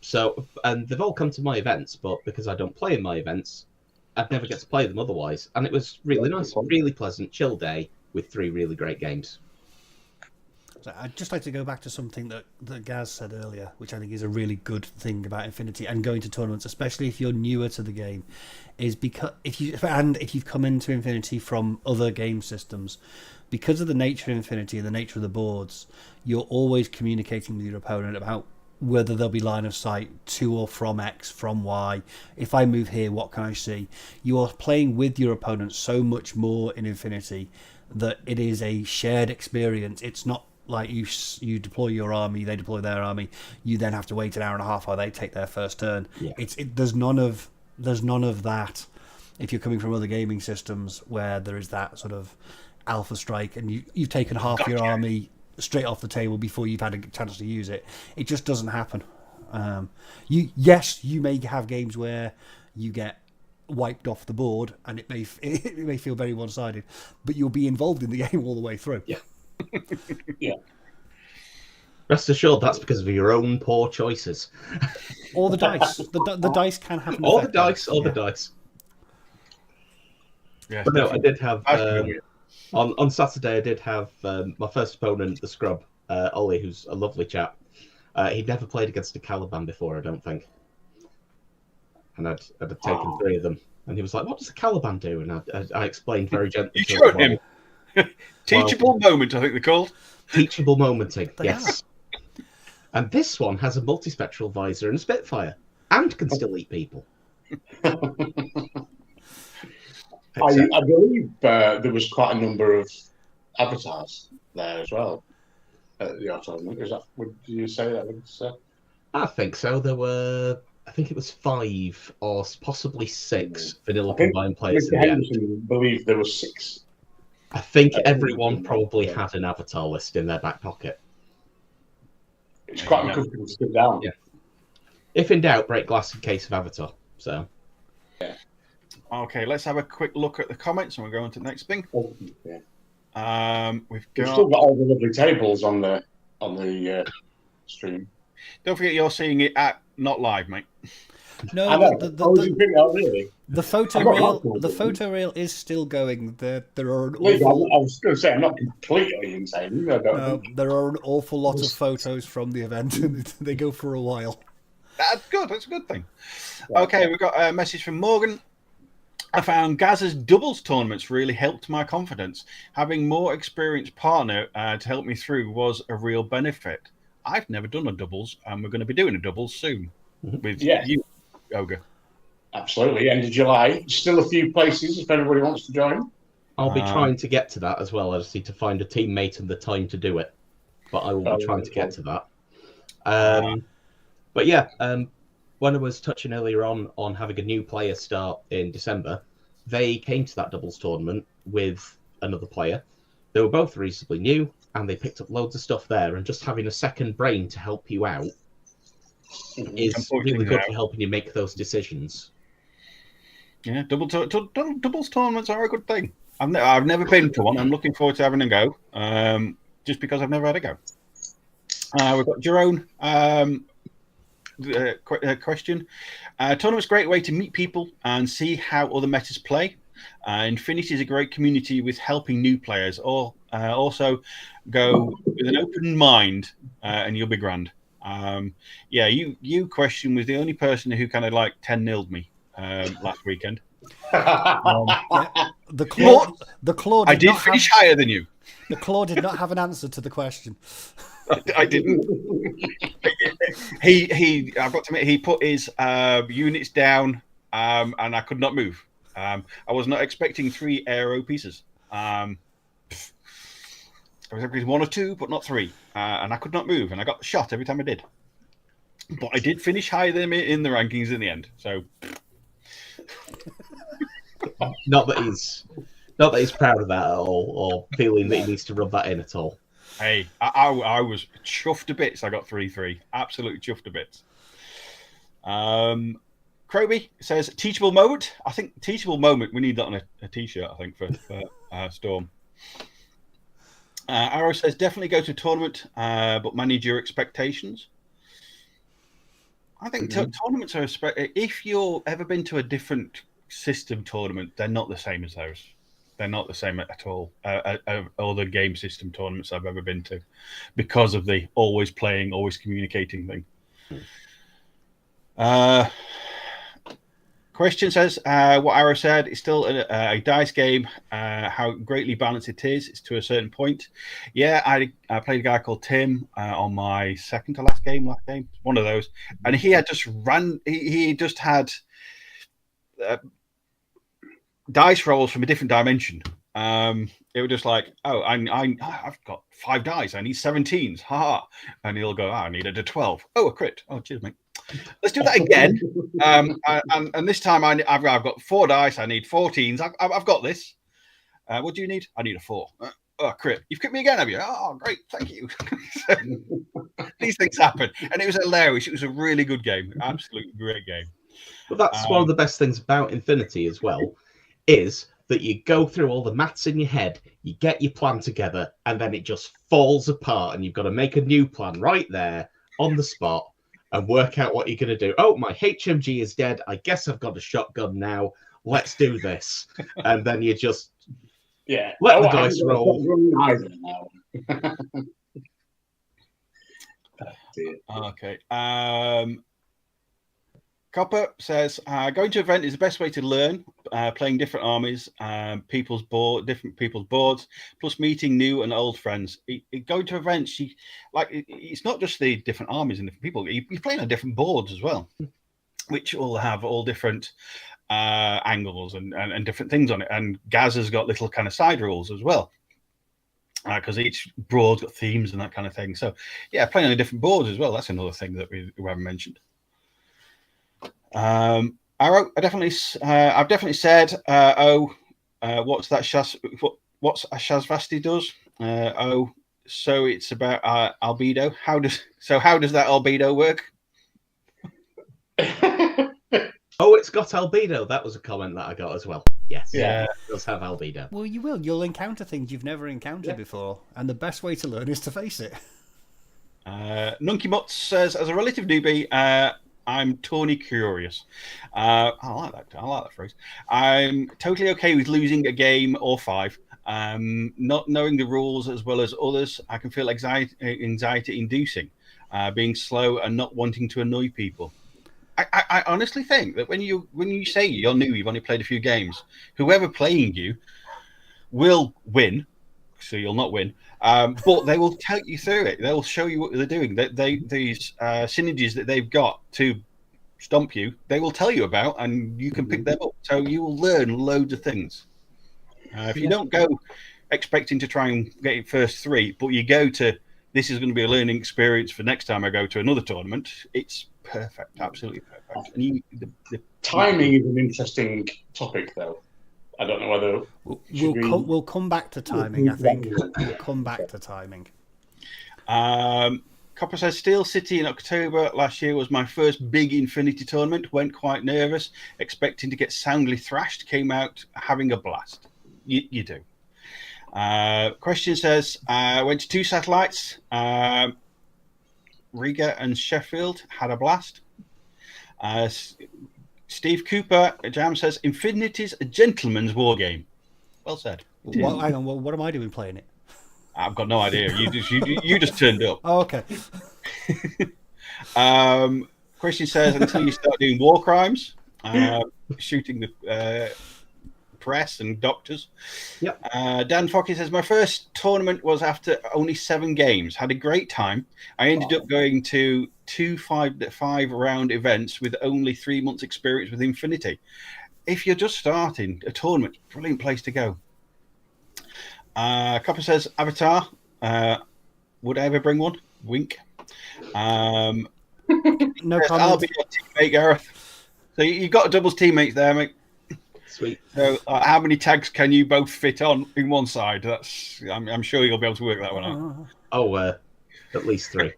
So, and they've all come to my events, but because I don't play in my events, I'd never get to play them otherwise. And it was really nice, really pleasant, chill day with 3 really great games. So I'd just like to go back to something that Gaz said earlier, which I think is a really good thing about Infinity and going to tournaments, especially if you're newer to the game, is because if you've come into Infinity from other game systems, because of the nature of Infinity and the nature of the boards, you're always communicating with your opponent about whether there'll be line of sight to or from X, from Y. If I move here, what can I see? You are playing with your opponent so much more in Infinity that it is a shared experience. It's not like you deploy your army, they deploy their army, you then have to wait an hour and a half while they take their first turn. Yeah. There's none of that if you're coming from other gaming systems where there is that sort of alpha strike and you've taken half your army straight off the table before you've had a chance to use it. It just doesn't happen. You may have games where you get wiped off the board and it may feel very one-sided, but you'll be involved in the game all the way through. Yeah. Yeah. Rest assured, that's because of your own poor choices. Or the dice. The dice can have an All the effect dice, on it. all the dice. Yes, But no, I did have definitely. on Saturday. I did have my first opponent, the Scrub, Ollie, who's a lovely chap. He'd never played against a Caliban before, I don't think, and I'd taken 3 of them, and he was like, "What does a Caliban do?" And I explained very gently. You to showed him. him. Teachable moment, I think they're called. Teachable momenting, They yes. And this one has a multispectral visor and a Spitfire, and can still eat people. I believe there was quite a number of avatars there as well at the tournament. Is that? Would you say that? I think so. There were, I think it was 5 or possibly 6 vanilla I think combined players Mr. in the end. Henderson believed there were 6. I think everyone probably had an avatar list in their back pocket. It's quite uncomfortable to sit down. Yeah. If in doubt, break glass in case of avatar. So. Okay, let's have a quick look at the comments and we'll go on to the next thing. Oh, yeah. We've We've got. still got all the lovely tables on the stream. Don't forget you're seeing it at not live, mate. No, I know. Really? the photo I'm not reel. cool. The photo reel is still going. There are an I awful. was going to say I'm not completely insane. I don't No, think. there are an awful lot of photos from the event, and they go for a while. That's good. That's a good thing. Okay, we've got a message from Morgan. I found Gaz's doubles tournaments really helped my confidence. Having more experienced partner to help me through was a real benefit. I've never done a doubles, and we're going to be doing a doubles soon with you, Ogre. Absolutely. End of July. Still a few places if anybody wants to join. I'll be trying to get to that as well. I just need to find a teammate and the time to do it. But I will be trying to get to that. But yeah, when I was touching earlier on having a new player start in December, they came to that doubles tournament with another player. They were both reasonably new, and they picked up loads of stuff there. And just having a second brain to help you out is really good for helping you make those decisions. Yeah, doubles tournaments are a good thing. I've never been to one. I'm looking forward to having a go, just because I've never had a go. We've got Jerome. Question. Tournament's a great way to meet people and see how other metas play. Infinity is a great community with helping new players. Or also go with an open mind, and you'll be grand. You Question was the only person who kind of like 10-0'd me last weekend. The claw. I did finish higher than you. The claw did not have an answer to the question. I didn't. I've got to admit, he put his units down, and I could not move. I was not expecting 3 aero pieces. I was expecting 1 or 2, but not 3, and I could not move, and I got shot every time I did. But I did finish higher than him in the rankings in the end. So, not that he's proud of that at all, or feeling that he needs to rub that in at all. Hey, I was chuffed to bits. I got 3-3. Absolutely chuffed to bits. Croby says, teachable moment. I think teachable moment, we need that on a t-shirt, I think, for Storm. Arrow says, definitely go to a tournament, but manage your expectations. I think tournaments are... If you've ever been to a different system tournament, they're not the same as those. They're not the same at all. All the game system tournaments I've ever been to, because of the always playing, always communicating thing. Question says, what Arrow said, it's still a dice game. How greatly balanced it is, it's to a certain point. Yeah, I played a guy called Tim on my second to last game, one of those. And he had just he just had dice rolls from a different dimension. It was just like, oh, I've got 5 dice. I need 17s. Ha! And he'll go, I needed a 12. Oh, a crit. Oh, cheers, mate. Let's do that again. And this time I've got 4 dice. I need 14s. I've got this. What do you need? I need a 4. Oh, crit. You've crit me again, have you? Oh, great. Thank you. These things happen. And it was hilarious. It was a really good game. Absolutely great game. But that's one of the best things about Infinity as well, is that you go through all the maths in your head, you get your plan together, and then it just falls apart, and you've got to make a new plan right there on the spot and work out what you're going to do. Oh, my HMG is dead. I guess I've got a shotgun now. Let's do this. And then you just let the dice roll. Okay. Copper says, going to an event is the best way to learn, playing different armies, different people's boards, plus meeting new and old friends. Going to events, it's not just the different armies and different people. You're playing on different boards as well, which all have all different angles and different things on it. And Gaz has got little kind of side rules as well, because each board's got themes and that kind of thing. So, yeah, playing on different boards as well. That's another thing that we haven't mentioned. Arrow, I've definitely said, what's that? What's a Shazvasti does? So it's about albedo. How does that albedo work? Oh, it's got albedo. That was a comment that I got as well. Yes, yeah, it does have albedo. Well, you will. You'll encounter things you've never encountered before, and the best way to learn is to face it. Nunky Mutz says, as a relative newbie, I'm tawny curious. I like that phrase. I'm totally okay with losing a game or 5. Not knowing the rules as well as others, I can feel anxiety inducing, being slow and not wanting to annoy people. I honestly think that when you say you're new, you've only played a few games, whoever playing you will win, so you'll not win. But they will take you through it. They'll show you what they're doing. These synergies that they've got to stomp you, they will tell you about, and you can pick them up. So you will learn loads of things. If you don't go expecting to try and get your first 3, but you go to, this is going to be a learning experience for next time I go to another tournament, it's perfect, absolutely perfect. And timing is an interesting topic, though. I don't know whether we'll come back to timing. I think we'll come back to timing. Copper says, Steel City in October last year was my first big Infinity tournament. Went quite nervous, expecting to get soundly thrashed. Came out having a blast. You do. Question says, went to 2 satellites. Riga and Sheffield, had a blast. Steve Cooper, Jam says, Infinity's a gentleman's war game. Well said. Well, hang on, what am I doing playing it? I've got no idea. You just turned up. Oh, okay. Question says, until you start doing war crimes, shooting the press and doctors. Yep. Dan Fockey says, my first tournament was after only 7 games. Had a great time. I ended up going to 2 5-round events with only 3 months experience with Infinity. If you're just starting a tournament, brilliant place to go. Copper says, Avatar, would I ever bring one? Wink. No yes, comment. I'll be your teammate, Gareth. So you've got doubles teammates there, mate. Sweet. So how many tags can you both fit on in one side? I'm sure you'll be able to work that one out. Oh, at least 3.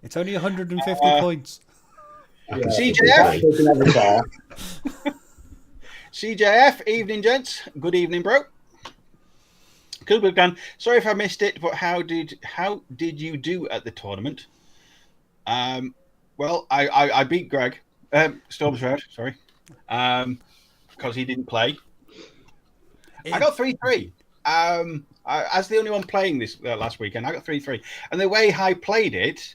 It's only 150 points. CJF. CJF, evening, gents. Good evening, bro. Good we've done. Sorry if I missed it, but how did you do at the tournament? Well, I beat Greg, Stormshroud, sorry, because he didn't play. I got 3-3. As the only one playing this last weekend, I got 3-3. And the way I played it,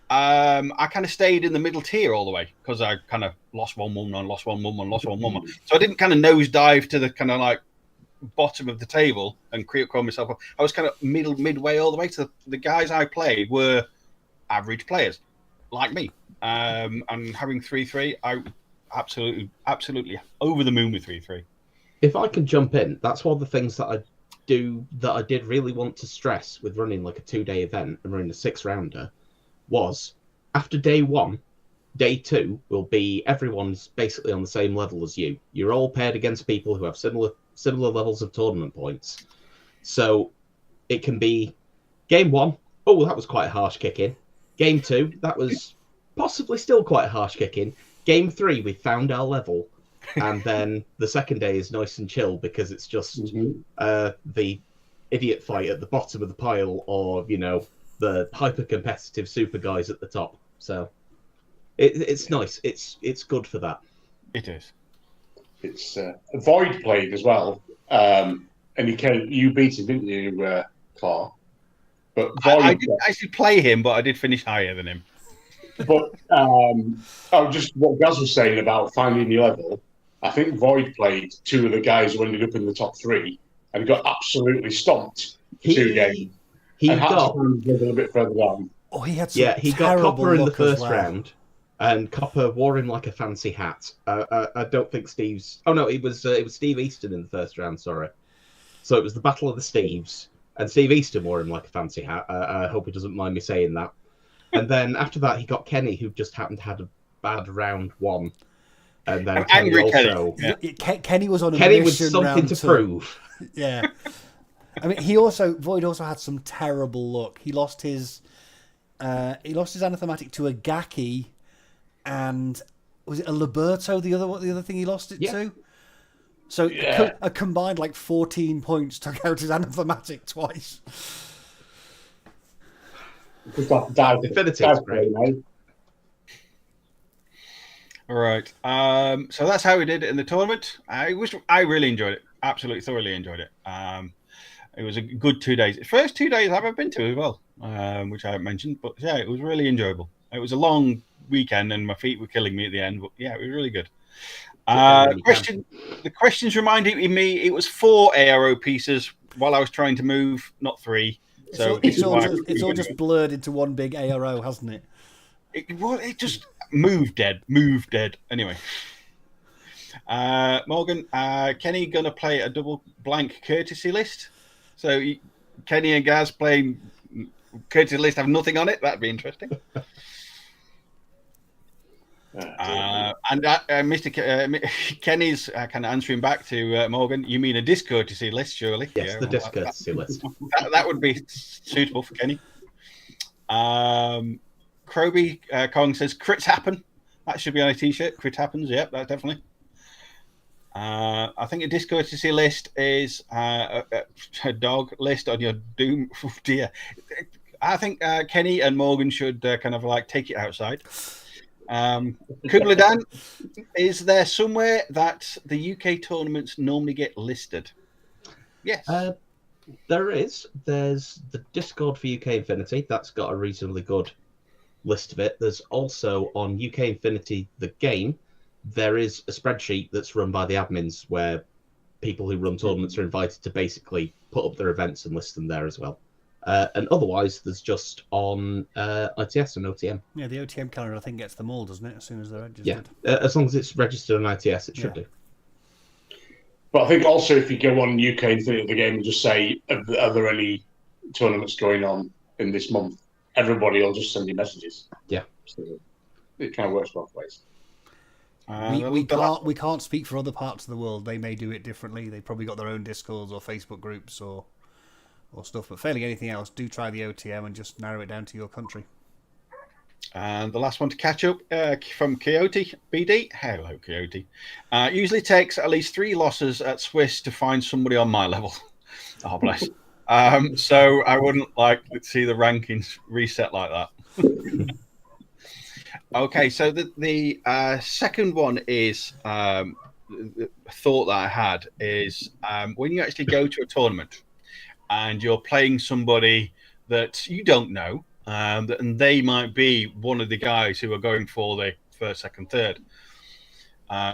I kind of stayed in the middle tier all the way because I kind of lost 1-1, lost 1-1, lost 1-1. So I didn't kind of nosedive to the kind of like bottom of the table and call myself up. I was kind of midway all the way. So the guys I played were average players like me. And having 3-3, I absolutely over the moon with 3-3. If I can jump in, that's one of the things that I did really want to stress with running like a 2-day event and running a 6-rounder was after day 1, day 2 will be everyone's basically on the same level as you. You're all paired against people who have similar levels of tournament points. So it can be game 1, oh, that was quite a harsh kick in. Game 2, that was possibly still quite a harsh kick in. Game 3, we found our level. And then the second day is nice and chill because it's just the idiot fight at the bottom of the pile, or the hyper competitive super guys at the top. So it's nice. It's good for that. It is. It's Void played as well, and you beat him, didn't you, Clark? But Void, I didn't actually play him, but I did finish higher than him. But just what Gaz was saying about finding your level. I think Void played 2 of the guys who ended up in the top 3 and got absolutely stomped. 2 games. He and got a little bit further down. Oh, he had some he got Copper in the first well. round, and Copper wore him like a fancy hat. I don't think Steve's. Oh no, it was Steve Easton in the first round. Sorry, so it was the Battle of the Steves, and Steve Easton wore him like a fancy hat. I hope he doesn't mind me saying that. And then after that, he got Kenny, who just happened to had a bad round 1. And then Kenny also. Kenny was on a Kenny mission with something to 2. prove. Yeah. I mean, Void also had some terrible luck. He lost his anathematic to a Gaki, and was it a Liberto? The other thing he lost it to. So a combined like 14 points took out his anathematic twice. Definitive, great. All right. So that's how we did it in the tournament. I really enjoyed it. Absolutely, thoroughly enjoyed it. It was a good 2 days. First 2 days I've ever been to as well, which I haven't mentioned. But yeah, it was really enjoyable. It was a long weekend, and my feet were killing me at the end. But yeah, it was really good. The questions reminded me it was 4 ARO pieces while I was trying to move, not 3. So it's all just blurred into one big ARO, hasn't it? It just moved dead. Anyway, Morgan, Kenny gonna play a double blank courtesy list. So Kenny and Gaz playing courtesy list have nothing on it. That'd be interesting. And Mr. Kenny's kind of answering back to Morgan. You mean a discourtesy list, surely? Yes, the discourtesy list. That would be suitable for Kenny. Croby Kong says crits happen. That should be on a t-shirt. Crit happens. Yep, that definitely. I think a discourtesy list is a dog list on your doom. Oh dear. I think Kenny and Morgan should kind of like take it outside. Kubla Dan, is there somewhere that the UK tournaments normally get listed? Yes. There is. There's the Discord for UK Infinity. That's got a reasonably good list of it. There's also on UK Infinity, the game, there is a spreadsheet that's run by the admins where people who run tournaments are invited to basically put up their events and list them there as well. And otherwise, there's just on ITS and OTM. Yeah, the OTM calendar, I think, gets them all, doesn't it, as soon as they're registered? Yeah, as long as it's registered on ITS, it should do. But I think also if you go on UK Infinity the game and just say, are there any tournaments going on in this month? Everybody will just send you messages. Yeah. So it kind of works both ways. We can't speak for other parts of the world. They may do it differently. They've probably got their own Discords or Facebook groups or stuff. But failing anything else, do try the OTM and just narrow it down to your country. And the last one to catch up from Coyote BD. Hello, Coyote. Usually takes at least 3 losses at Swiss to find somebody on my level. Oh, bless. So I wouldn't like to see the rankings reset like that. Okay, so the second one is thought that I had is when you actually go to a tournament and you're playing somebody that you don't know, and they might be one of the guys who are going for the first, second, third.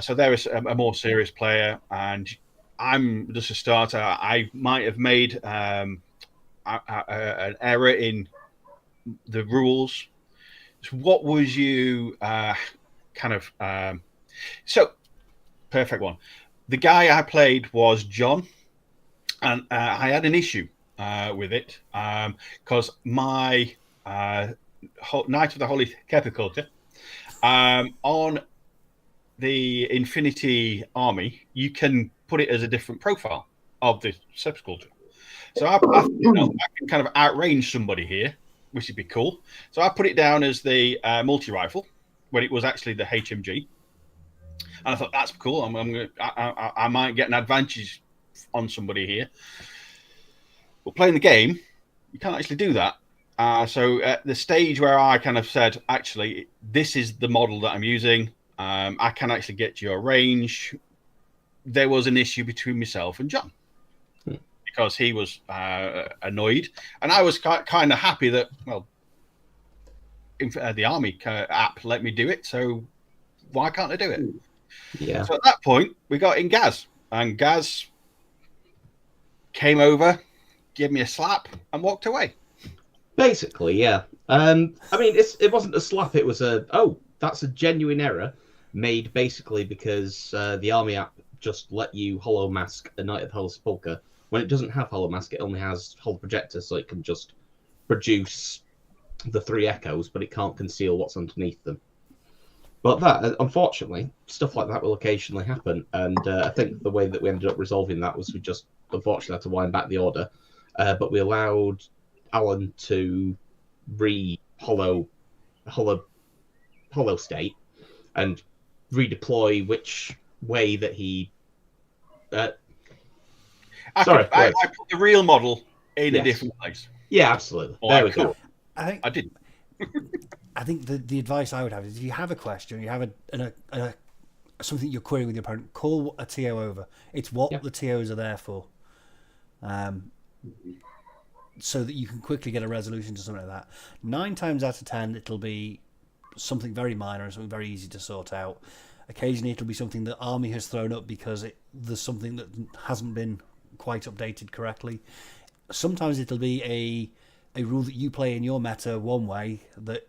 So there is a more serious player, and I'm just a starter. I might have made an error in the rules. So what was you so perfect one. The guy I played was John, and I had an issue with it because my Knight of the Holy Kepiculture on the Infinity Army, you can put it as a different profile of the subsculpture. So I can kind of outrange somebody here, which would be cool. So I put it down as the multi-rifle when it was actually the HMG. And I thought, that's cool. I might get an advantage on somebody here. But playing the game, you can't actually do that. So at the stage where I kind of said, actually, this is the model that I'm using. I can actually get your range. There was an issue between myself and John because he was annoyed, and I was kind of happy that the Army app let me do it. So why can't I do it? Yeah. So at that point, we got in Gaz, and Gaz came over, gave me a slap, and walked away. Basically, yeah. I mean, it wasn't a slap. It was that's a genuine error made basically because the Army app just let you hollow mask a Knight of the Holy Sepulchre. When it doesn't have hollow mask, it only has hollow projector, so it can just produce the 3 echoes, but it can't conceal what's underneath them. But that, unfortunately, stuff like that will occasionally happen, and I think the way that we ended up resolving that was we just unfortunately had to wind back the order, but we allowed Alan to hollow state and redeploy which way that he. I put the real model in a different place. Yeah, absolutely. There we go. I didn't. I think the advice I would have is if you have a question, you have something you're querying with your opponent, call a TO over. It's what the TOs are there for. So that you can quickly get a resolution to something like that. 9 times out of 10, it'll be something very minor and something very easy to sort out. Occasionally, it'll be something that Army has thrown up because there's something that hasn't been quite updated correctly. Sometimes it'll be a rule that you play in your meta one way that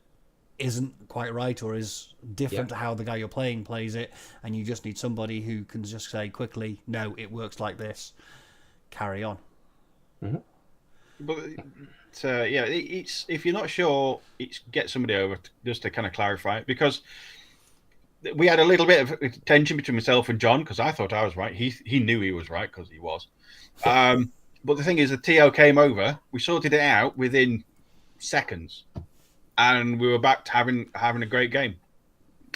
isn't quite right or is different to how the guy you're playing plays it, and you just need somebody who can just say quickly, no, it works like this. Carry on. Mm-hmm. But it's if you're not sure, it's get somebody over just to kind of clarify it, because we had a little bit of tension between myself and John because I thought I was right. He knew he was right because he was. But the thing is, the TO came over. We sorted it out within seconds, and we were back to having a great game.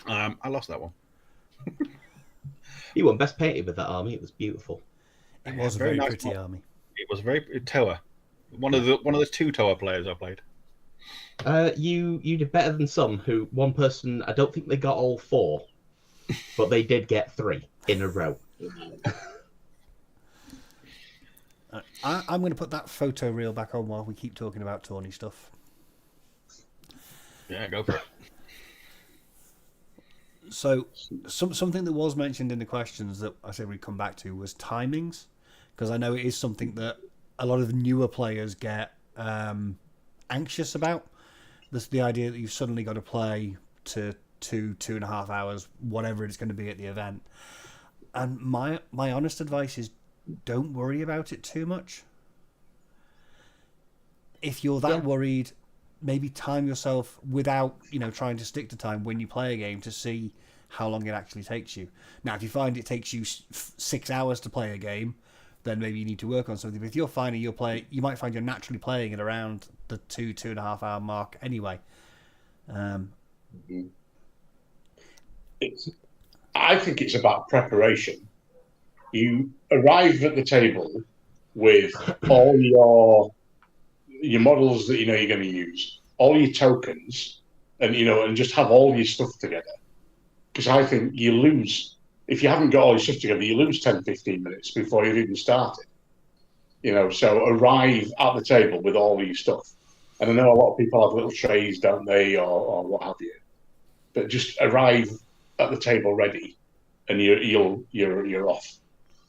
I lost that one. You won best painted with that Army. It was beautiful. It was a very nice pretty Army. It was very Toa. One of the 2 Toa players I played. You did better than some. One person, I don't think they got all 4, but they did get 3 in a row. I'm going to put that photo reel back on while we keep talking about tourney stuff. Yeah, go for it. So, something that was mentioned in the questions that I said we'd come back to was timings, because I know it is something that a lot of the newer players get anxious about. This the idea that you've suddenly got to play to 2.5 hours, whatever it's going to be at the event. And my honest advice is, don't worry about it too much. If you're that worried, maybe time yourself without trying to stick to time when you play a game to see how long it actually takes you. Now, if you find it takes you 6 hours to play a game, then maybe you need to work on something. But if you're finding you might find you're naturally playing at around the 2.5 hour mark anyway. I think it's about preparation. You arrive at the table with all your models that you're going to use, all your tokens, and and just have all your stuff together. Because I think you lose if you haven't got all your stuff together, you lose 10, 15 minutes before you've even started. So arrive at the table with all your stuff. And I know a lot of people have little trays, don't they, or what have you. But just arrive at the table ready, and you're off,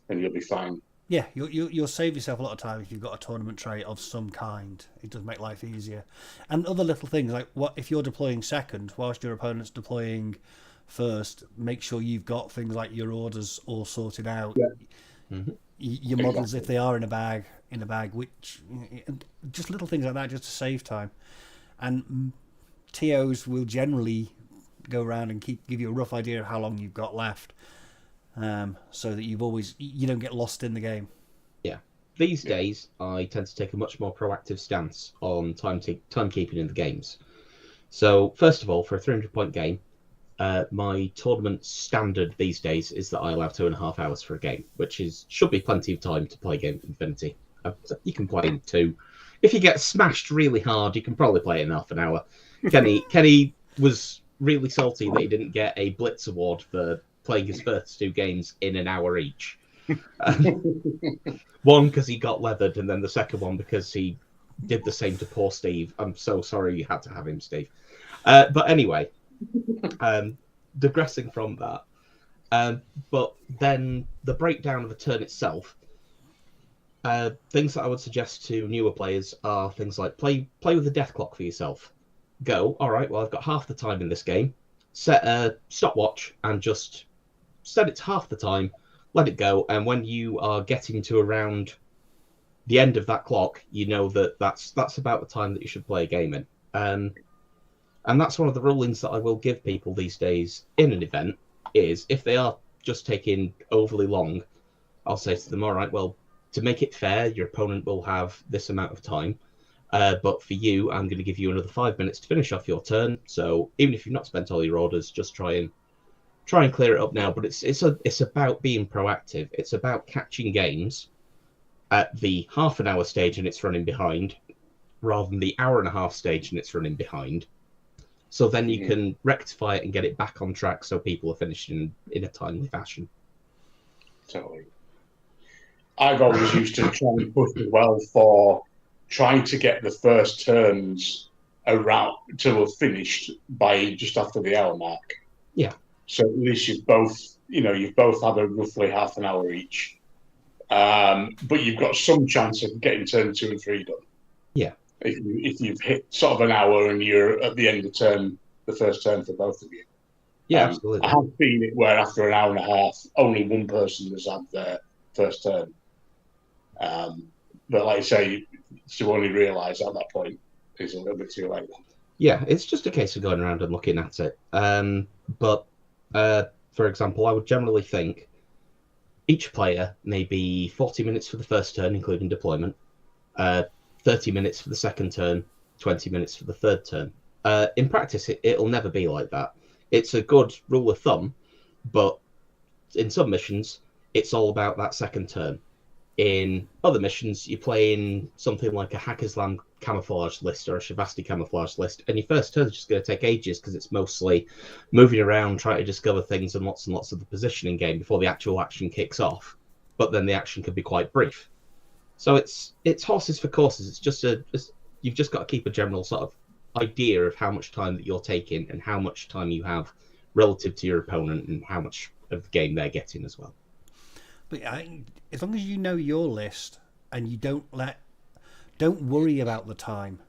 and you'll be fine. Yeah, you'll save yourself a lot of time if you've got a tournament tray of some kind. It does make life easier. And other little things like what if you're deploying second whilst your opponent's deploying first, make sure you've got things like your orders all sorted out. Yeah. Mm-hmm. Your models, if they are in a bag, which just little things like that just to save time. And TOs will generally go around and give you a rough idea of how long you've got left. So that you don't get lost in the game. Yeah. These days, I tend to take a much more proactive stance on timekeeping in the games. So, first of all, for a 300-point game, my tournament standard these days is that I allow 2.5 hours for a game, which should be plenty of time to play a game of Infinity. You can play in 2. If you get smashed really hard, you can probably play it in half an hour. Kenny was really salty that he didn't get a Blitz award for playing his first 2 games in an hour each. One because he got leathered, and then the second one because he did the same to poor Steve. I'm so sorry you had to have him, Steve. But anyway, digressing from that, but then the breakdown of a turn itself, things that I would suggest to newer players are things like play with a death clock for yourself. Go, all right, well, I've got half the time in this game. Set a stopwatch and just set it to half the time, let it go, and when you are getting to around the end of that clock, you know that's about the time that you should play a game in. And that's one of the rulings that I will give people these days in an event, is if they are just taking overly long, I'll say to them, all right, well, to make it fair, your opponent will have this amount of time, but for you, I'm going to give you another 5 minutes to finish off your turn, so even if you've not spent all your orders, just try and clear it up now. But it's about being proactive. It's about catching games at the half an hour stage and it's running behind, rather than the hour and a half stage and it's running behind. So then you can rectify it and get it back on track so people are finishing in a timely fashion. Totally. I've always used to try and push as well for trying to get the first turns around to have finished by just after the hour mark. Yeah. So at least you've both had a roughly half an hour each, but you've got some chance of getting turn 2 and 3 done. Yeah. If you've hit sort of an hour and you're at the end of the first turn for both of you. Yeah, absolutely. I have seen it where after an hour and a half, only one person has had their first turn. But like I say, to only realise at that point is a little bit too late. Yeah, it's just a case of going around and looking at it. But for example, I would generally think each player maybe 40 minutes for the first turn, including deployment, 30 minutes for the second turn, 20 minutes for the third turn. In practice, it'll never be like that. It's a good rule of thumb, but in some missions, it's all about that second turn. In other missions, you're playing something like a Hacker's Land camouflage list or a Shavasti camouflage list, and your first turn is just going to take ages because it's mostly moving around, trying to discover things and lots of the positioning game before the actual action kicks off. But then the action can be quite brief. So it's horses for courses. You've just got to keep a general sort of idea of how much time that you're taking and how much time you have relative to your opponent and how much of the game they're getting as well. But as long as you know your list and you don't worry about the time,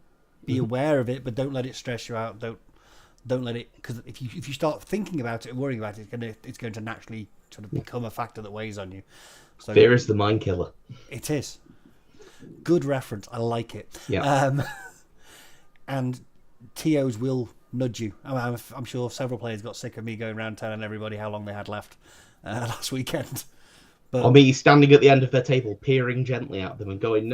be aware of it, but don't let it stress you out. Don't let it, because if you start thinking about it and worrying about it, it's going to naturally sort of become a factor that weighs on you. So fear is the mind killer. It is. Good reference. I like it. Yeah. And TOs will nudge you. I'm sure several players got sick of me going around telling everybody how long they had left last weekend. But, or me standing at the end of their table, peering gently at them and going,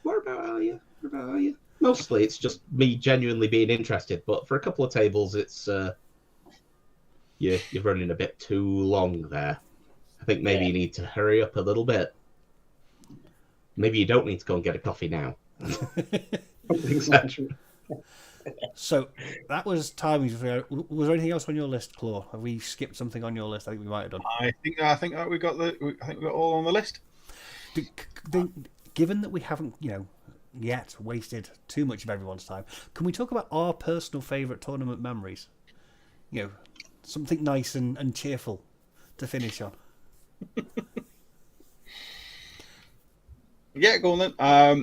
where about are you? Mostly it's just me genuinely being interested, but for a couple of tables, it's you're running a bit too long there. I think maybe you need to hurry up a little bit. Maybe you don't need to go and get a coffee now. So that was timing. Was there anything else on your list, Claw? Have we skipped something on your list? I think we might have done. I think we got all on the list. Given that we haven't, yet wasted too much of everyone's time, can we talk about our personal favourite tournament memories? Something nice and cheerful to finish on. Yeah, go on then.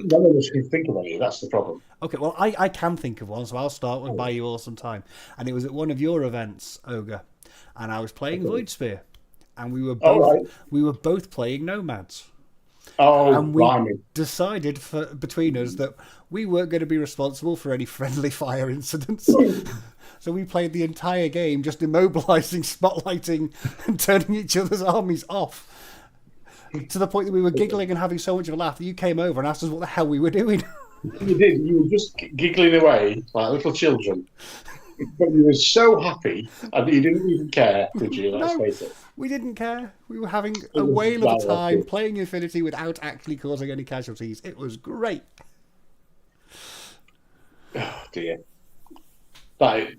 None of us can think of any. That's the problem. Okay, well, I can think of one, so I'll start and buy you all some time. And it was at one of your events, Ogre, and I was playing Void Sphere, and we were both playing Nomads. Oh, and we blimey. decided between us that we weren't going to be responsible for any friendly fire incidents. So we played the entire game just immobilizing, spotlighting, and turning each other's armies off. To the point that we were giggling and having so much of a laugh that you came over and asked us what the hell we were doing. You did. You were just giggling away like little children. But you were so happy and you didn't even care, did you? Let's face it. We didn't care. We were having a whale of a time playing Infinity without actually causing any casualties. It was great. Oh, dear. That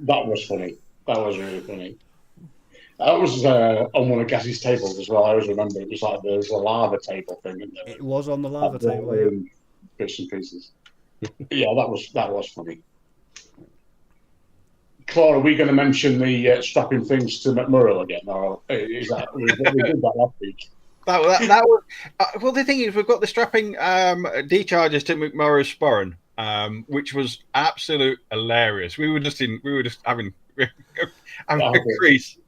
was funny. That was really funny. That was on one of Gazzy's tables as well. I always remember it was like there was a lava table thing, isn't there? It was on the lava table, yeah. Bits and pieces. Yeah, that was funny. Claude, are we going to mention the strapping things to McMurrow again, or is that we did that last week? That was well. The thing is, we've got the strapping decharges to McMurrow's sporran, which was absolute hilarious. We were just having a crease.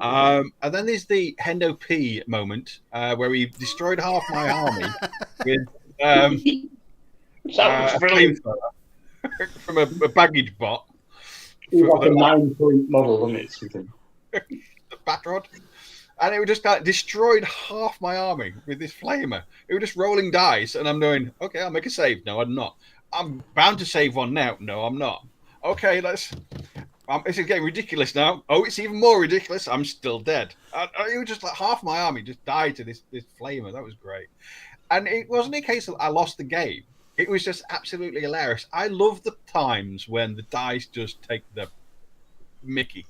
And then there's the Hendo P moment where we destroyed half my army with that was brilliant. From a baggage bot. Like a 9-point model, wasn't it? The Batrod. And it was just destroyed half my army with this flamer. It was just rolling dice, and I'm doing, okay, I'll make a save. No, I'm not. I'm bound to save one now. No, I'm not. Okay, this is getting ridiculous now. Oh, it's even more ridiculous. I'm still dead. It was just like half my army just died to this flamer. That was great. And it wasn't a case of I lost the game. It was just absolutely hilarious. I love the times when the dice just take the mickey.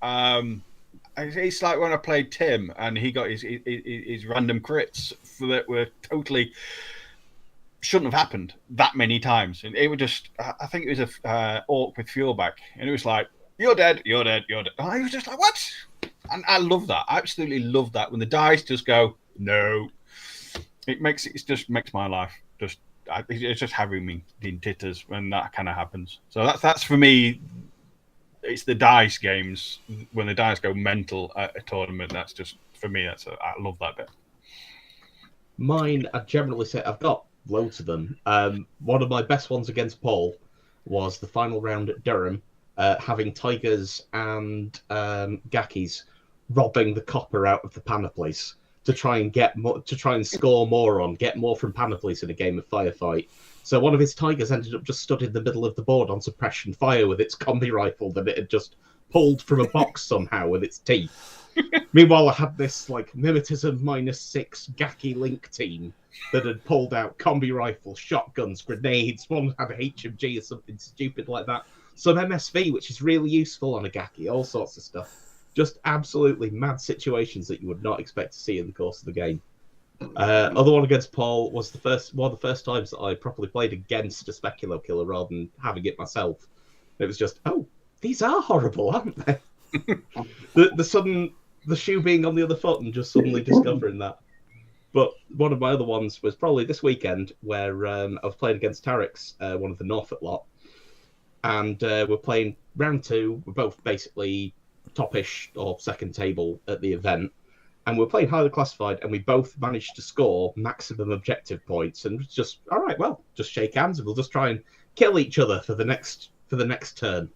It's like when I played Tim and he got his random crits that were totally shouldn't have happened that many times. And it was just, I think it was a orc with fuel back, and it was like, you're dead, you're dead, you're dead. And I was just like, what? And I love that. I absolutely love that when the dice just go, no. It just makes my life it's just having me in titters when that kind of happens. So that's for me. It's the dice games when the dice go mental at a tournament. That's just for me. I love that bit. Mine, I generally say I've got loads of them. One of my best ones against Paul was the final round at Durham, having Tigers and Gakis robbing the copper out of the Panapolice to try and score more get more from Panapolice in a game of firefight. So one of his Tigers ended up just stood in the middle of the board on suppression fire with its combi rifle that it had just pulled from a box somehow with its teeth. Meanwhile, I had this mimetism -6 Gaki Link team that had pulled out combi rifles, shotguns, grenades. One had a HMG or something stupid like that. Some MSV, which is really useful on a Gaki, all sorts of stuff. Just absolutely mad situations that you would not expect to see in the course of the game. Other one against Paul was one of the first times that I properly played against a Speculo killer rather than having it myself. It was just, these are horrible, aren't they? the shoe being on the other foot and just suddenly discovering that. But one of my other ones was probably this weekend where I was playing against Tarek's, one of the Norfolk lot. And we're playing round 2. We're both basically topish or second table at the event. And we're playing highly classified, and we both managed to score maximum objective points. And it's just, all right, well, just shake hands, and we'll just try and kill each other for the next turn.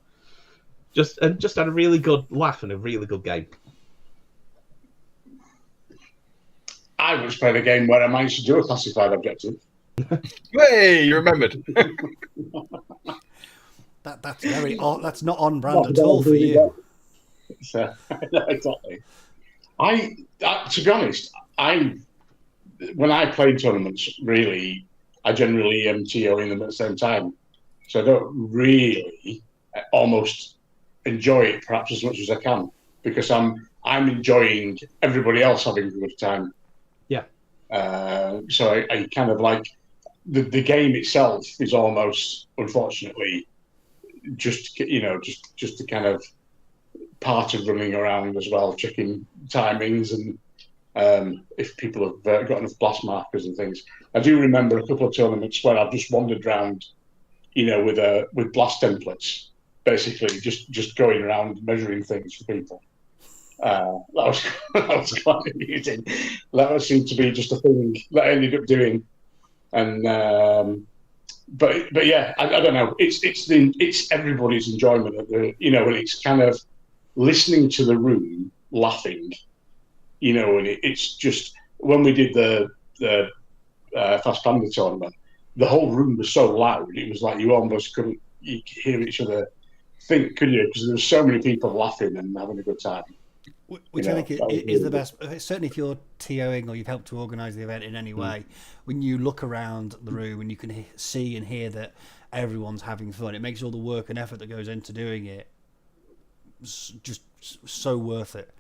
Just had a really good laugh and a really good game. I once played a game where I managed to do a classified objective. Hey, you remembered. That's not on brand at all for you. So, no, exactly. To be honest, when I play tournaments, really, I generally am TOing them at the same time. so I don't really almost enjoy it perhaps as much as I can, because I'm enjoying everybody else having a good time. Yeah. So I kind of like the game itself is almost, unfortunately, just the kind of part of running around as well, checking timings and if people have got enough blast markers and things. I do remember a couple of tournaments where I've just wandered around, with blast templates, basically just going around measuring things for people. That was quite amusing. That seemed to be just a thing that I ended up doing, and but yeah, I don't know. It's everybody's enjoyment of and it's kind of listening to the room laughing, and it's just when we did the Fast Panda tournament, the whole room was so loud. It was like you almost couldn't hear each other think, could you? Because there were so many people laughing and having a good time. Which I think is the best. Certainly, if you're TOing or you've helped to organise the event in any way, when you look around the room and you can see and hear that everyone's having fun, it makes all the work and effort that goes into doing it just so worth it.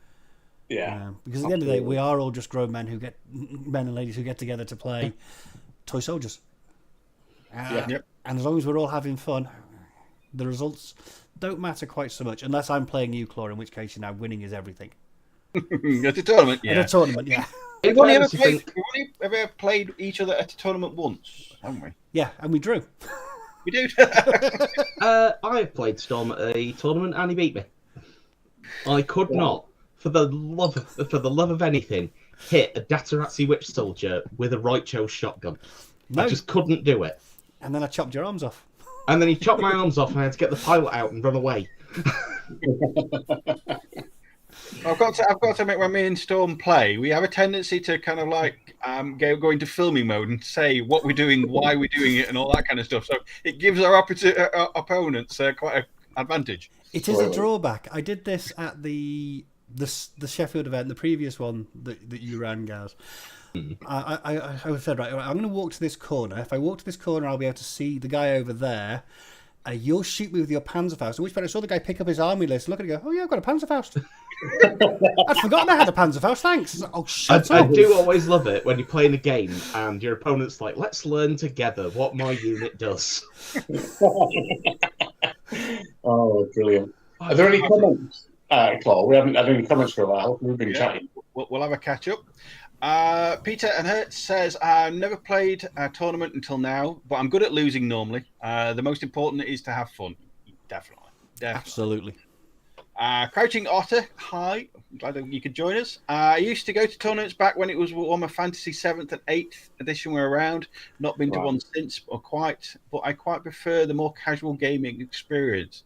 Yeah. Because at the end of the day, we are all just grown men and ladies who get together to play toy soldiers. And as long as we're all having fun, the results don't matter quite so much, unless I'm playing you, Claw, in which case winning is everything. At a tournament, yeah. At a tournament, yeah. We've only ever played each other at a tournament once, haven't we? Yeah, and we drew. We did. I played Storm at a tournament and he beat me. I could not, for the love of anything, hit a Datarazzi Witch Soldier with a Raicho shotgun. No. I just couldn't do it. And then I chopped your arms off. And then he chopped my arms off and I had to get the pilot out and run away. I've got to admit, when me and Storm play, we have a tendency to kind of like go into filming mode and say what we're doing, why we're doing it, and all that kind of stuff. So it gives our opponents quite an advantage. It is a drawback. I did this at the Sheffield event, the previous one that you ran, Gaz. I said, right, I'm going to walk to this corner. If I walk to this corner, I'll be able to see the guy over there. You'll shoot me with your Panzerfaust. At which point I saw the guy pick up his army list, look at it, and go, oh yeah, I've got a Panzerfaust. I'd forgotten I had a Panzerfaust, thanks. Oh, shut up. I do always love it when you're playing a game and your opponent's like, let's learn together what my unit does. Oh, brilliant. Are there any comments, Claw? We haven't had any comments for a while. We've been chatting. We'll have a catch-up. Peter and Hertz says, I've never played a tournament until now, but I'm good at losing normally. The most important is to have fun. Definitely. Absolutely. Crouching Otter, hi. I'm glad you could join us. I used to go to tournaments back when it was Warhammer Fantasy 7th and 8th edition were around. Not been to one since, but I quite prefer the more casual gaming experience.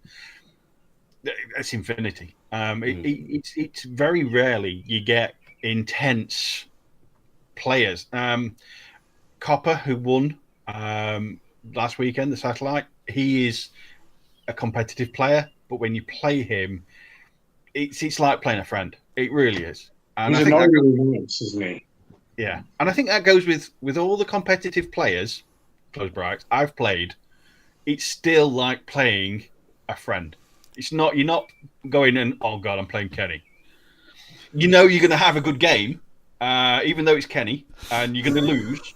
That's Infinity. It's very rarely you get intense players. Copper, who won last weekend, the Satellite, he is a competitive player, but when you play him, it's like playing a friend. It really is. And he's annoying, isn't he? Yeah, and I think that goes with all the competitive players, close brackets, I've played. It's still like playing a friend. It's not, you're not going and, oh God, I'm playing Kenny. You know you're going to have a good game, even though it's Kenny, and you're going to lose.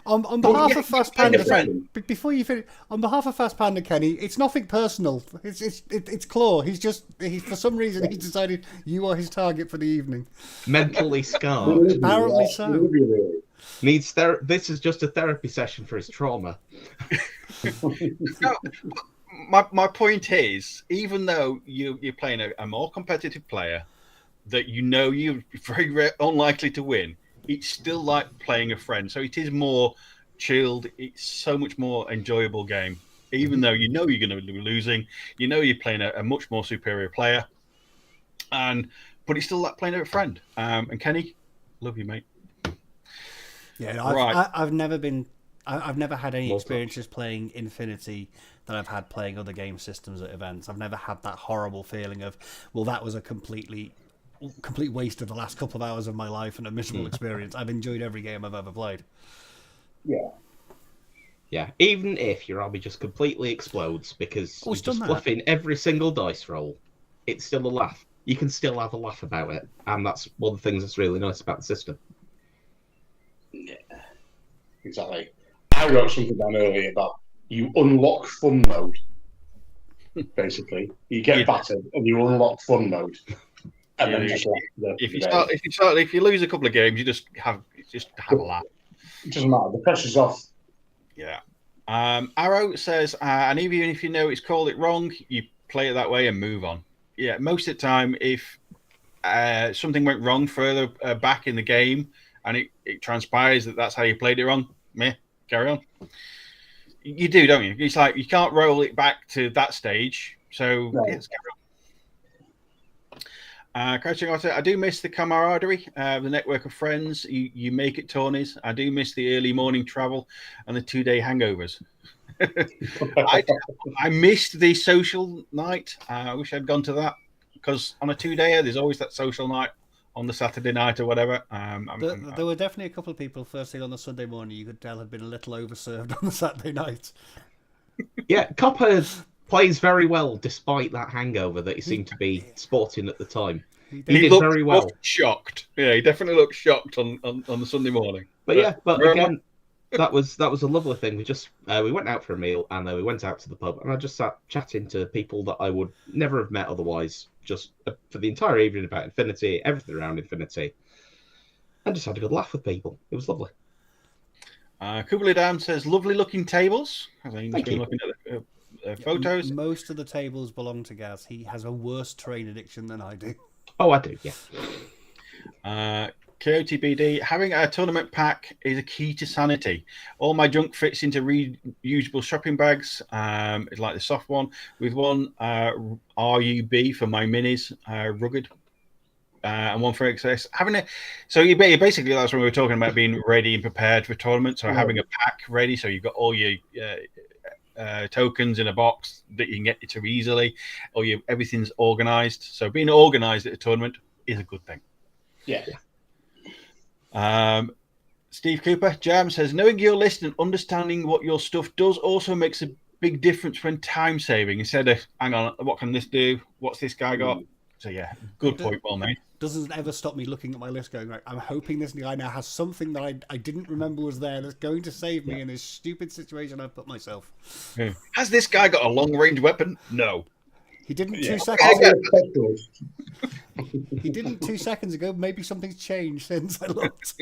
On behalf of Fast Panda, before you finish, on behalf of Fast Panda, Kenny, it's nothing personal. It's Claw. He for some reason he's decided you are his target for the evening. Mentally scarred. Apparently so. Needs This is just a therapy session for his trauma. No, my point is, even though you're playing a more competitive player that you're very unlikely to win, it's still like playing a friend. So it is more chilled. It's so much more enjoyable game. Even though you know you're going to be losing, you know you're playing a much more superior player, but it's still like playing a friend. And Kenny, love you, mate. Yeah, I've never had any experiences playing Infinity that I've had playing other game systems at events. I've never had that horrible feeling of, well, that was a complete waste of the last couple of hours of my life and a miserable experience. I've enjoyed every game I've ever played. Yeah. Yeah, even if your army just completely explodes because you're it's done just that. bluffing every single dice roll, it's still a laugh. You can still have a laugh about it, and that's one of the things that's really nice about the system. Yeah, exactly. I wrote something down earlier about you unlock fun mode. Basically, you get battered and you unlock fun mode, and then just if you lose a couple of games, you just have a laugh. It doesn't matter. The pressure's off. Yeah. Arrow says, and even if you know it's called it wrong, you play it that way and move on. Yeah, most of the time, if something went wrong further back in the game and it transpires that that's how you played it wrong, meh, carry on. You do, don't you? It's like you can't roll it back to that stage, so let's carry on. Crouching Otter, I do miss the camaraderie, the network of friends you make at tourneys. I do miss the early morning travel and the 2-day hangovers. I missed the social night. I wish I'd gone to that, because on a 2-dayer, there's always that social night on the Saturday night or whatever. There were definitely a couple of people first thing on the Sunday morning you could tell had been a little overserved on the Saturday night. Yeah, Copper plays very well despite that hangover that he seemed to be sporting at the time. He did very well. Shocked. Yeah, he definitely looked shocked on the Sunday morning. But again, that was a lovely thing. We went out for a meal and then we went out to the pub and I just sat chatting to people that I would never have met otherwise, just for the entire evening about Infinity, everything around Infinity. I just had a good laugh with people. It was lovely. Kublai Dam says, lovely looking tables. Thank you. Looking at the photos. Most of the tables belong to Gaz. He has a worse train addiction than I do. Oh, I do, yeah. Coyote BD, having a tournament pack is a key to sanity. All my junk fits into reusable shopping bags. It's like the soft one with one RUB for my minis, rugged, and one for excess. So you basically, that's when we were talking about being ready and prepared for tournament. So having a pack ready, so you've got all your tokens in a box that you can get to easily, or everything's organized. So being organized at a tournament is a good thing. Yeah. Steve Cooper, Jam says, knowing your list and understanding what your stuff does also makes a big difference when time saving. Instead of, hang on, what can this do? What's this guy got? So yeah, good point, well made. Doesn't ever stop me looking at my list going, right, I'm hoping this guy now has something that I didn't remember was there that's going to save me in this stupid situation I've put myself. Yeah. Has this guy got a long-range weapon? No. He didn't 2 seconds ago. He didn't 2 seconds ago. Maybe something's changed since I looked.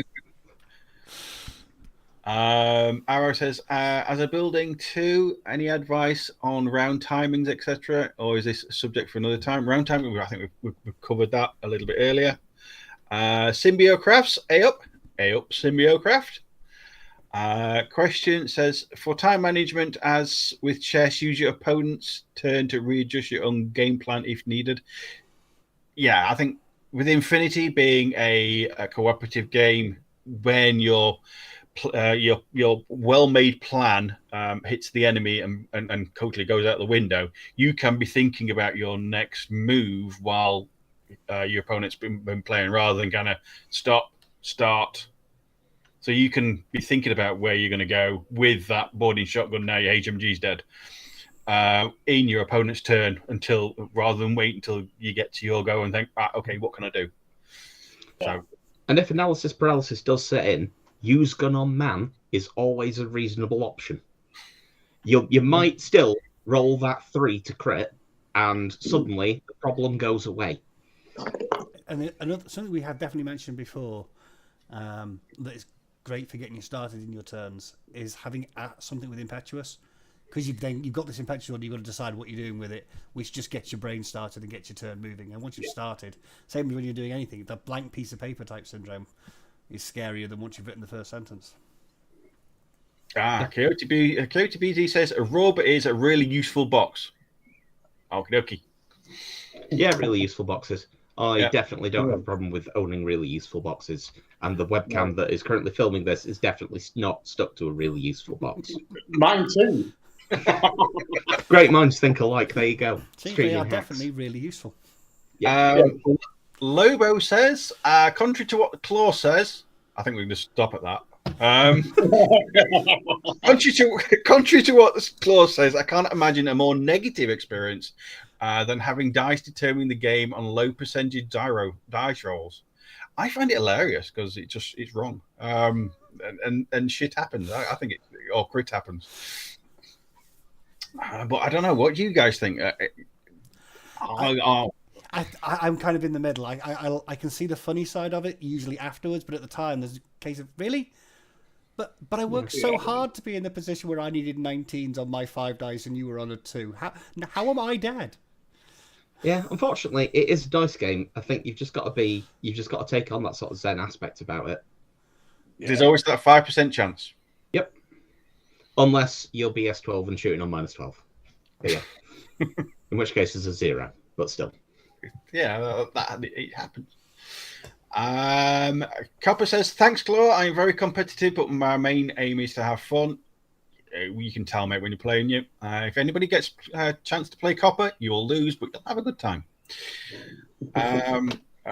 Arrow says, as a building 2, any advice on round timings, etc., or is this a subject for another time? Round timing, I think we've covered that a little bit earlier. Symbio Crafts, A up, Symbio Craft. Question says, for time management, as with chess, use your opponent's turn to readjust your own game plan if needed. Yeah, I think with Infinity being a cooperative game, when your well-made plan hits the enemy and totally goes out the window, you can be thinking about your next move while your opponent's been playing, rather than kind of start. So you can be thinking about where you're going to go with that boarding shotgun. Now your HMG's dead in your opponent's turn, rather than wait until you get to your go and think, okay, what can I do? So, and if analysis paralysis does set in, use gun on man is always a reasonable option. You might still roll that 3 to crit, and suddenly the problem goes away. And something we have definitely mentioned before that is great for getting you started in your turns is having something with impetuous, because you've got this impetuous order, you've got to decide what you're doing with it, which just gets your brain started and gets your turn moving. And once you've started, same when you're doing anything, the blank piece of paper type syndrome is scarier than once you've written the first sentence. Coyote BT says a robot is a really useful box. Okie dokie. Yeah, really useful boxes. I definitely don't have a problem with owning really useful boxes, and the webcam that is currently filming this is definitely not stuck to a really useful box. Mine too. Great minds think alike. There you go. They are definitely really useful. Lobo says, contrary to what Claw says, I think we can just stop at that. Contrary to what this clause says, I can't imagine a more negative experience than having dice determine the game on low percentage dice rolls. I find it hilarious because it's wrong, and shit happens. I think or crit happens. But I don't know. What do you guys think? I'm kind of in the middle. I can see the funny side of it usually afterwards, but at the time there's a case of really. But I worked so hard to be in the position where I needed 19s on my 5 dice and you were on a 2. How am I dead? Yeah, unfortunately, it is a dice game. I think you've just got to take on that sort of Zen aspect about it. There's always that 5% chance. Yep. Unless you're BS12 and shooting on -12. But yeah. In which case it's a 0, but still. Yeah, it happens. Copper says, thanks, Claw. I'm very competitive, but my main aim is to have fun. You can tell, mate, when you're playing you. If anybody gets a chance to play Copper, you will lose, but you'll have a good time.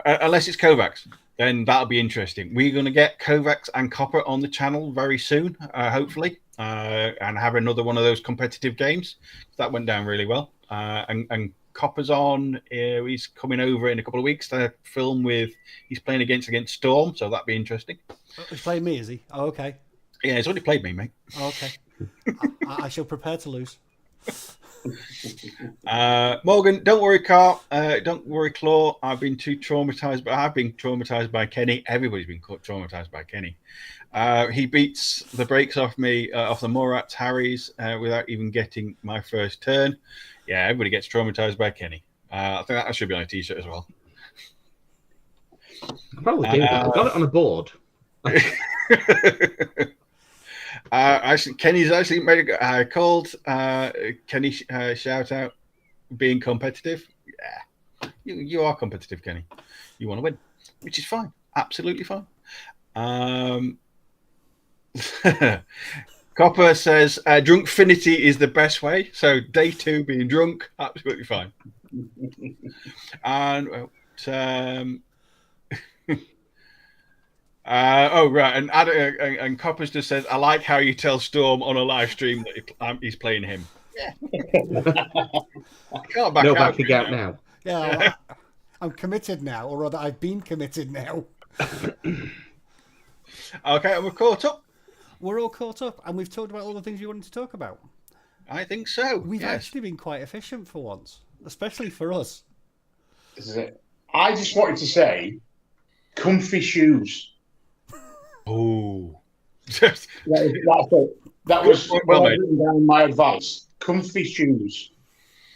Unless it's Kovacs, then that'll be interesting. We're going to get Kovacs and Copper on the channel very soon, hopefully, and have another one of those competitive games. That went down really well. And Copper's on. He's coming over in a couple of weeks to film with. He's playing against Storm, so that'd be interesting. He's playing me, is he? Oh, okay. Yeah, he's already played me, mate. Oh, okay. I shall prepare to lose. Morgan, don't worry, Carl. Don't worry, Claw. I've been traumatized by Kenny. Everybody's been traumatized by Kenny. He beats the brakes off me, off the Morats Harrys, without even getting my first turn. Yeah, everybody gets traumatized by Kenny. I think that should be on a t-shirt as well. I probably do. I've got it on a board. Kenny's actually made called Kenny shout out being competitive. Yeah, you are competitive, Kenny. You want to win, which is fine, absolutely fine. Copper says drunkfinity is the best way. So day 2 being drunk, absolutely fine. And oh right, and Coppers just says, I like how you tell Storm on a live stream that he's playing him. Yeah. I can't back out. Backing out now. Yeah, I'm committed now, or rather, I've been committed now. Okay, and we're caught up. We're all caught up, and we've talked about all the things you wanted to talk about. I think so. We've actually been quite efficient for once, especially for us. This is it. I just wanted to say, comfy shoes. Oh, That's it. That was well written down my advice. Comfy shoes.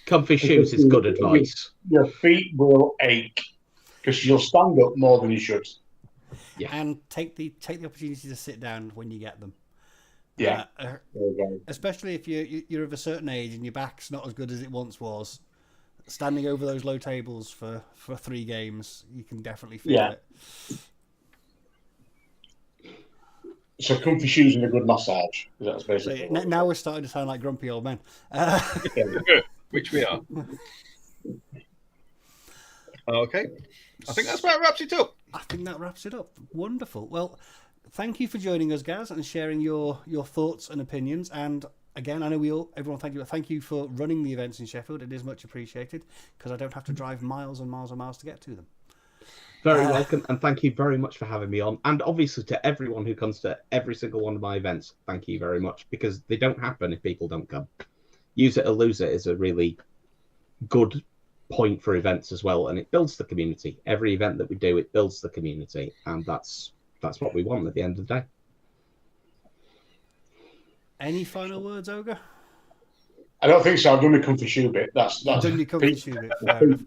Comfy shoes is good advice. Your feet will ache because you'll stand up more than you should. Yeah. And take the opportunity to sit down when you get them. Yeah. Especially if you're of a certain age and your back's not as good as it once was. Standing over those low tables for 3 games, you can definitely feel it. So comfy shoes and a good massage. That's basically. So now we're starting to sound like grumpy old men. Which we are. Okay. I think that's about wraps it up. I think that wraps it up. Wonderful. Well, thank you for joining us, Gaz, and sharing your thoughts and opinions. And again, I know everyone thank you for running the events in Sheffield. It is much appreciated because I don't have to drive miles and miles and miles to get to them. Very welcome, and thank you very much for having me on. And obviously to everyone who comes to every single one of my events, thank you very much, because they don't happen if people don't come. Use it or lose it is a really good point for events as well, and it builds the community. Every event that we do, it builds the community, and that's what we want at the end of the day. Any final words, Ogre? I don't think so. I've done the comfy shoe bit. That's done your comfy shoe bit. Fair enough.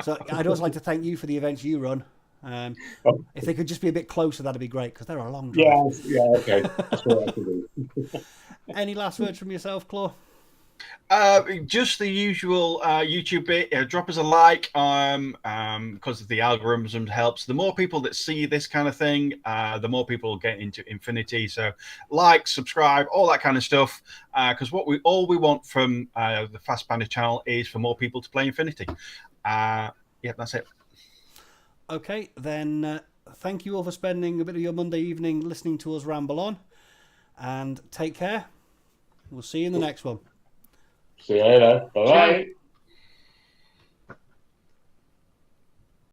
So I'd also like to thank you for the events you run. If they could just be a bit closer, that'd be great, because they're a long drive. Yeah, okay. That's what I can do. Any last words from yourself, Claw? Just the usual YouTube bit. Drop us a like because the algorithm helps. The more people that see this kind of thing, the more people get into Infinity. So like, subscribe, all that kind of stuff. Because all we want from the Fast Panda channel is for more people to play Infinity. Yeah, that's it. Okay, then thank you all for spending a bit of your Monday evening listening to us ramble on. and take care. We'll see you in the next one. See you later. Bye bye.